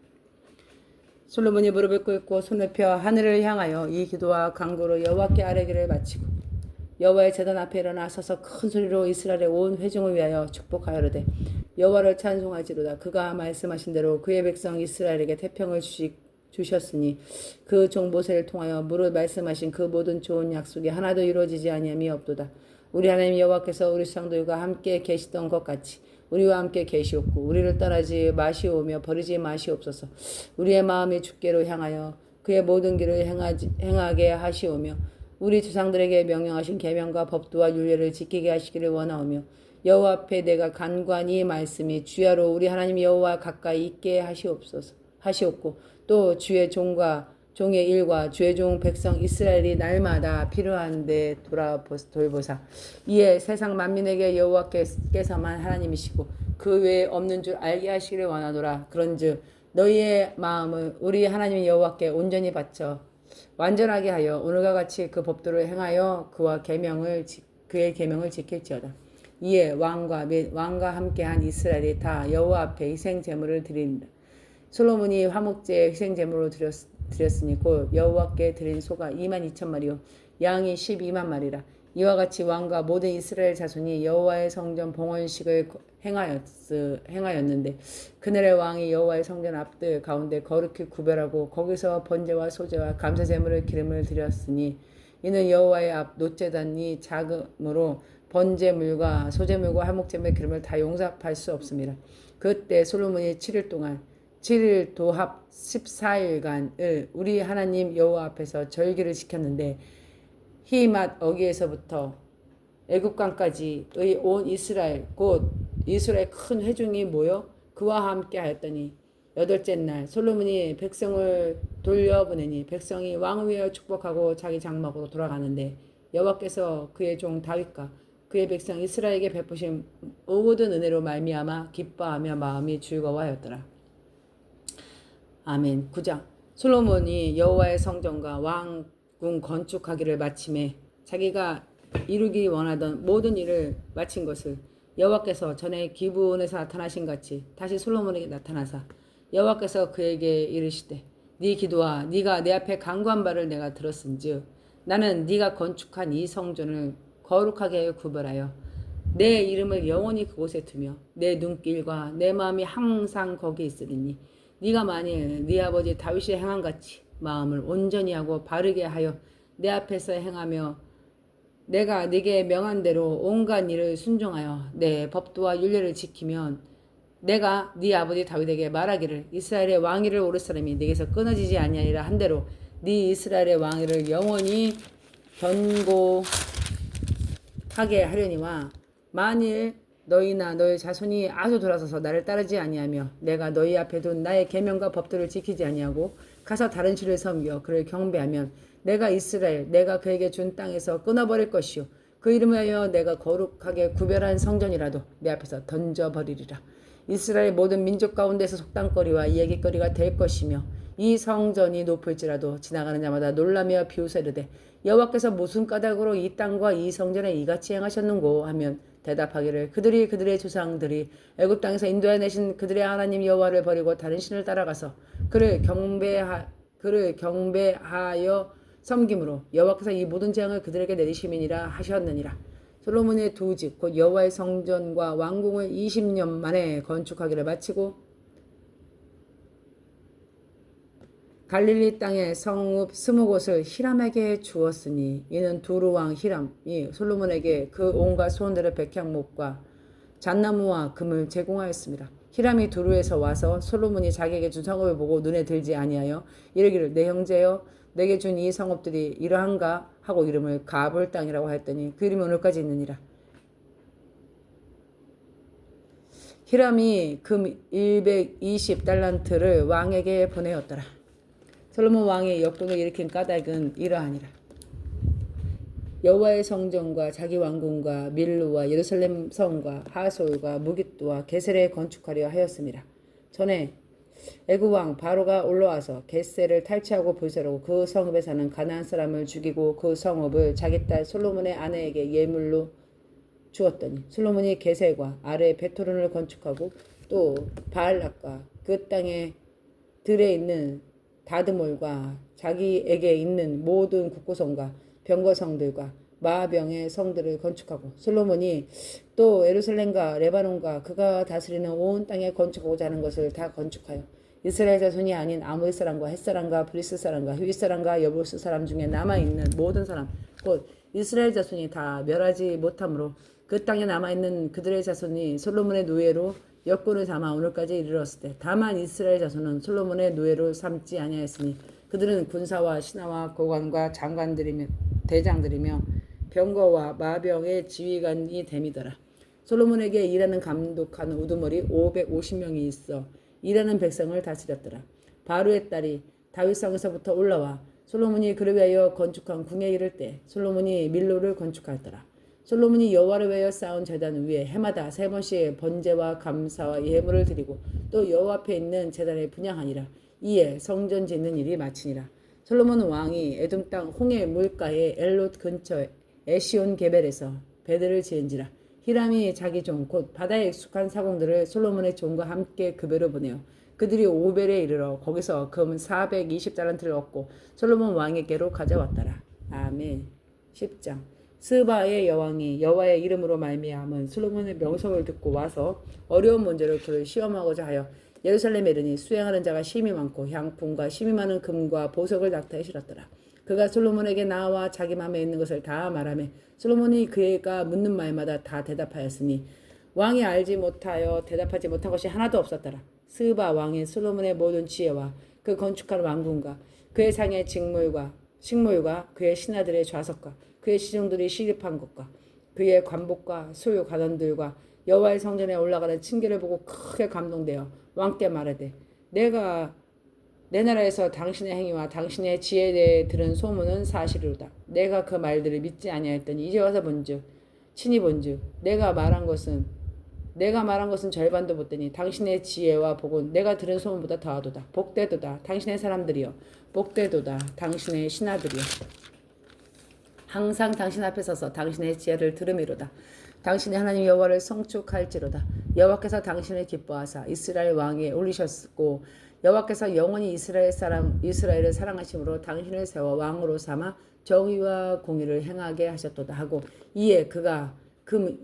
솔로몬이 무릎을 꿇고 손을 펴 하늘을 향하여 이 기도와 간구로 여호와께 아뢰기를 마치고 여호와의 제단 앞에 일어나 서서 큰 소리로 이스라엘의 온 회중을 위하여 축복하여르되 여호와를 찬송하지로다. 그가 말씀하신 대로 그의 백성 이스라엘에게 태평을 주셨으니 그 종 모세를 통하여 무릇 말씀하신 그 모든 좋은 약속이 하나도 이루어지지 아니함이 없도다. 우리 하나님 여호와께서 우리 조상들과 함께 계시던 것 같이 우리와 함께 계시옵고 우리를 떠나지 마시오며 버리지 마시옵소서. 우리의 마음이 주께로 향하여 그의 모든 길을 행하게 하시오며 우리 조상들에게 명령하신 계명과 법도와 율례를 지키게 하시기를 원하오며 여호와 앞에 내가 간구한 이 말씀이 주야로 우리 하나님 여호와 가까이 있게 하시옵고 또 주의 종과 종의 일과 주의 종 백성 이스라엘이 날마다 필요한데 돌보사. 이에 세상 만민에게 여호와께서만 하나님이시고 그 외에 없는 줄 알게 하시기를 원하노라. 그런즉 너희의 마음을 우리 하나님 여호와께 온전히 바쳐 완전하게 하여 오늘과 같이 그 법도를 행하여 그의 계명을 지킬지어다. 이에 왕과 및 왕과 함께한 이스라엘이 다 여호와 앞에 희생 제물을 드린다. 솔로몬이 화목제의 희생 제물로 드렸으니 곧 여호와께 드린 소가 22,000마리요 양이 12만 마리라. 이와 같이 왕과 모든 이스라엘 자손이 여호와의 성전 봉헌식을 행하였는데 그날의 왕이 여호와의 성전 앞들 가운데 거룩히 구별하고 거기서 번제와 소제와 감사 제물을 기름을 드렸으니 이는 여호와의 앞 놋제단이 작음으로 번제물과 소제물과 화목제물의 기름을 다 용납할 수 없습니다. 그때 솔로몬이 7일 동안 7일 도합 14일간을 우리 하나님 여호와 앞에서 절기를 지켰는데 히맛 어기에서부터 애굽강까지의 온 이스라엘 곧 이스라엘 큰 회중이 모여 그와 함께 하였더니 여덟째 날 솔로몬이 백성을 돌려보내니 백성이 왕을 위하여 축복하고 자기 장막으로 돌아가는데 여호와께서 그의 종 다윗과 그의 백성 이스라엘에게 베푸신 모든 은혜로 말미암아 기뻐하며 마음이 즐거워하였더라. 아멘. 9장. 솔로몬이 여호와의 성전과 왕궁 건축하기를 마침에 자기가 이루기 원하던 모든 일을 마친 것을 여호와께서 전에 기브온에서 나타나신 같이 다시 솔로몬에게 나타나사 여호와께서 그에게 이르시되 네 기도와 네가 내 앞에 간구한 바를 내가 들었은즉 나는 네가 건축한 이 성전을 거룩하게 구별하여 내 이름을 영원히 그곳에 두며 내 눈길과 내 마음이 항상 거기 있으리니 네가 만일 네 아버지 다윗이 행한 같이 마음을 온전히 하고 바르게 하여 내 앞에서 행하며 내가 네게 명한 대로 온갖 일을 순종하여 내 법도와 율례를 지키면 내가 네 아버지 다윗에게 말하기를 이스라엘의 왕위를 오를 사람이 네게서 끊어지지 아니하리라 한대로 네 이스라엘의 왕위를 영원히 견고하게 하려니와 만일 너희나 너희 자손이 아주 돌아서서 나를 따르지 아니하며 내가 너희 앞에 둔 나의 계명과 법도를 지키지 아니하고 가서 다른 신을 섬겨 그를 경배하면 내가 이스라엘 내가 그에게 준 땅에서 끊어버릴 것이요 그 이름을 하여 내가 거룩하게 구별한 성전이라도 내 앞에서 던져버리리라. 이스라엘 모든 민족 가운데서 속담거리와 이야기거리가 될 것이며 이 성전이 높을지라도 지나가는 자마다 놀라며 비웃어 이르되 여호와께서 무슨 까닭으로 이 땅과 이 성전에 이같이 행하셨는고 하면 대답하기를 그들의 조상들이 애굽 땅에서 인도해 내신 그들의 하나님 여호와를 버리고 다른 신을 따라가서 그를 경배하여 섬김으로 여호와께서 이 모든 재앙을 그들에게 내리심이니라 하셨느니라. 솔로몬의 두 집 곧 여호와의 성전과 왕궁을 20년 만에 건축하기를 마치고 갈릴리 땅의 성읍 20곳을 히람에게 주었으니 이는 두루 왕 히람이 솔로몬에게 그 온갖 소원들의 백향목과 잣나무와 금을 제공하였습니다. 히람이 두루에서 와서 솔로몬이 자기에게 준 성읍을 보고 눈에 들지 아니하여 이르기를 내 형제여 내게 준 이 성읍들이 이러한가 하고 이름을 가볼 땅이라고 하였더니 그 이름이 오늘까지 있느니라. 히람이 금 120달란트를 왕에게 보내었더라. 솔로몬 왕의 역동을 일으킨 까닭은 이러하니라. 여호와의 성전과 자기 왕궁과 밀로와 예루살렘 성과 하솔과 무깃도와 게셀에 건축하려 하였습니다. 전에 애굽 왕 바로가 올라와서 겟셀을 탈취하고 불사르고 그 성읍에 사는 가나안 사람을 죽이고 그 성읍을 자기 딸 솔로몬의 아내에게 예물로 주었더니 솔로몬이 겟셀과 아래 베토론을 건축하고 또 바알락과 그 땅에 들에 있는 다드몰과 자기에게 있는 모든 국고성과 병거성들과 마병의 성들을 건축하고 솔로몬이 또 예루살렘과 레바논과 그가 다스리는 온 땅에 건축하고자 하는 것을 다 건축하여 이스라엘 자손이 아닌 아모리 사람과 헷 사람과 브리스 사람과 휘윗 사람과 여부스 사람 중에 남아있는 모든 사람 곧 이스라엘 자손이 다 멸하지 못하므로 그 땅에 남아있는 그들의 자손이 솔로몬의 노예로 역군을 삼아 오늘까지 이르렀을 때 다만 이스라엘 자손은 솔로몬의 노예로 삼지 아니하였으니 그들은 군사와 신하와 고관과 장관들이며 대장들이며 병거와 마병의 지휘관이 됨이더라. 솔로몬에게 일하는 감독하는 우두머리 550명이 있어 일하는 백성을 다스렸더라. 바로의 딸이 다윗성에서부터 올라와 솔로몬이 그를 위하여 건축한 궁에 이를 때 솔로몬이 밀로를 건축하였더라. 솔로몬이 여호와를 위하여 쌓은 제단 위에 해마다 세 번씩 번제와 감사와 예물을 드리고 또 여호와 앞에 있는 제단에 분향하니라. 이에 성전 짓는 일이 마치니라. 솔로몬 왕이 에돔 땅 홍해 물가의 엘롯 근처 에시온 게벨에서 베드를 지은지라. 히람이 자기 종 곧 바다에 익숙한 사공들을 솔로몬의 종과 함께 그배로 보내어 그들이 오벨에 이르러 거기서 금 420달란트를 얻고 솔로몬 왕에게로 가져왔더라. 아멘. 10장. 스바의 여왕이 여호와의 이름으로 말미암은 솔로몬의 명성을 듣고 와서 어려운 문제를 그를 시험하고자 하여 예루살렘에 이르니 수행하는 자가 심히 많고 향품과 심히 많은 금과 보석을 낙타에 실었더라. 그가 솔로몬에게 나와 자기 마음에 있는 것을 다 말하며 솔로몬이 그가 묻는 말마다 다 대답하였으니 왕이 알지 못하여 대답하지 못한 것이 하나도 없었더라. 스바 왕이 솔로몬의 모든 지혜와 그 건축한 왕궁과 그의 상의 식물과 그의 신하들의 좌석과 그의 시종들이 시립한 것과 그의 관복과 소유 관원들과 여호와의 성전에 올라가는 층계를 보고 크게 감동되어 왕께 말하되 내가 내 나라에서 당신의 행위와 당신의 지혜에 대해 들은 소문은 사실이로다. 내가 그 말들을 믿지 아니하였더니 이제 와서 본즉 친히 본즉 내가 말한 것은 절반도 못 되니 당신의 지혜와 복은 내가 들은 소문보다 더하도다. 복되도다 당신의 사람들이여, 복되도다 당신의 신하들이여. 항상 당신 앞에 서서 당신의 지혜를 들음이로다. 당신의 하나님 여호와를 성축할지로다. 여호와께서 당신을 기뻐하사 이스라엘 왕위에 올리셨고 여호와께서 영원히 이스라엘을 사랑하심으로 당신을 세워 왕으로 삼아 정의와 공의를 행하게 하셨도다 하고 이에 그가 금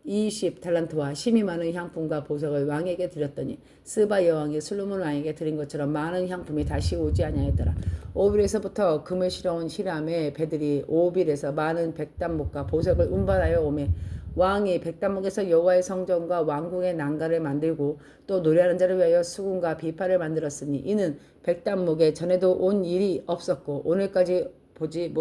120달란트와 심히 많은 향품과 보석을 왕에게 드렸더니 스바 여왕이 솔로몬 왕에게 드린 것처럼 많은 향품이 다시 오지 아니하였더라. 오빌에서부터 금을 실어온 히람의 배들이 오빌에서 많은 백단목과 보석을 운반하여 오매 왕이 백단목에서 여호와의 성전과 왕궁의 난간을 만들고 또 노래하는 자를 위하여 수군과 비파를 만들었으니 이는 백단목에 전에도 온 일이 없었고 오늘까지 보지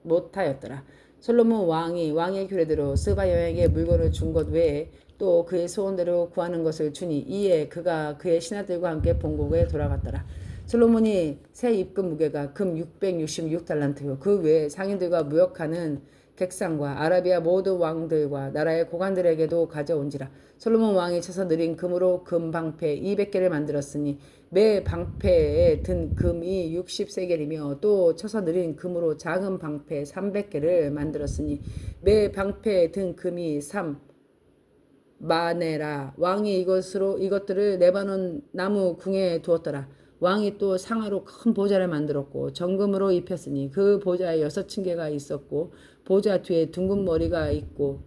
못하였더라. 솔로몬 왕이 왕의 규례대로 스바 여왕에게 물건을 준 것 외에 또 그의 소원대로 구하는 것을 주니 이에 그가 그의 신하들과 함께 본국에 돌아갔더라. 솔로몬이 새 입금 무게가 금 666달란트요 그 외에 상인들과 무역하는 객상과 아라비아 모든 왕들과 나라의 고관들에게도 가져온지라. 솔로몬 왕이 쳐서 느린 금으로 금 방패 200개를 만들었으니 매 방패에 든 금이 60세겔이며 또 쳐서 느린 금으로 작은 방패 300개를 만들었으니 매 방패에 든 금이 3마네라. 왕이 이것들을 레바논 나무 궁에 두었더라. 왕이 또 상아로 큰 보좌를 만들었고 정금으로 입혔으니 그 보좌에 6층계가 있었고 보좌 뒤에 둥근 머리가 있고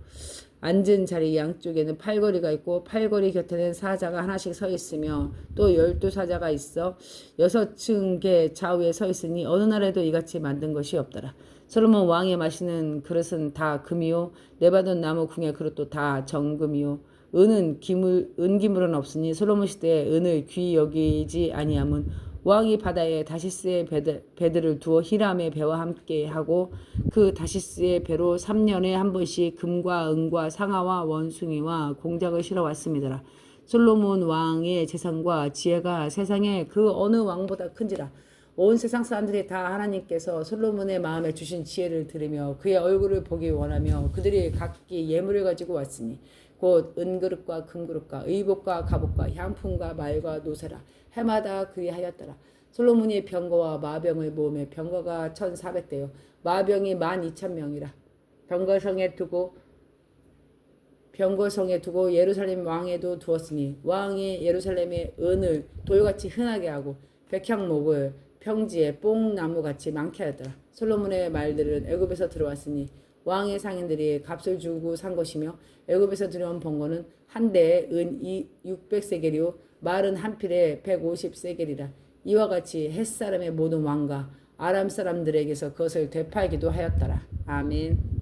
앉은 자리 양쪽에는 팔걸이가 있고 팔걸이 곁에는 사자가 하나씩 서 있으며 또 12사자가 있어 6층계 좌우에 서 있으니 어느 나라에도 이같이 만든 것이 없더라. 솔로몬 왕이 마시는 그릇은 다 금이요 레바논 나무 궁의 그릇도 다 정금이요 은기물은 없으니 솔로몬 시대에 은을 귀히 여기지 아니함은 왕이 바다에 다시스의 배들을 두어 히람의 배와 함께 하고 그 다시스의 배로 3년에 한 번씩 금과 은과 상아와 원숭이와 공작을 실어 왔습니다. 솔로몬 왕의 재산과 지혜가 세상에 그 어느 왕보다 큰지라. 온 세상 사람들이 다 하나님께서 솔로몬의 마음에 주신 지혜를 들으며 그의 얼굴을 보기 원하며 그들이 각기 예물을 가지고 왔으니 곧 은그릇과 금그릇과 의복과 갑옷과 향품과 말과 노새라 해마다 그리하였더라. 솔로몬이 병거와 마병을 모으며 병거가 1400대요 마병이 12,000명이라. 병거성에 두고 예루살렘 왕에도 두었으니 왕이 예루살렘의 은을 돌같이 흔하게 하고 백향목을 평지에 뽕나무같이 많게 하였더라. 솔로몬의 말들은 애굽에서 들어왔으니 왕의 상인들이 값을 주고 산 것이며 애굽에서 들여온 번거는 한 대에 은 600세겔이요 말은 한 필에 150세겔이라. 이와 같이 헷사람의 모든 왕과 아람 사람들에게서 그것을 되팔기도 하였더라. 아멘.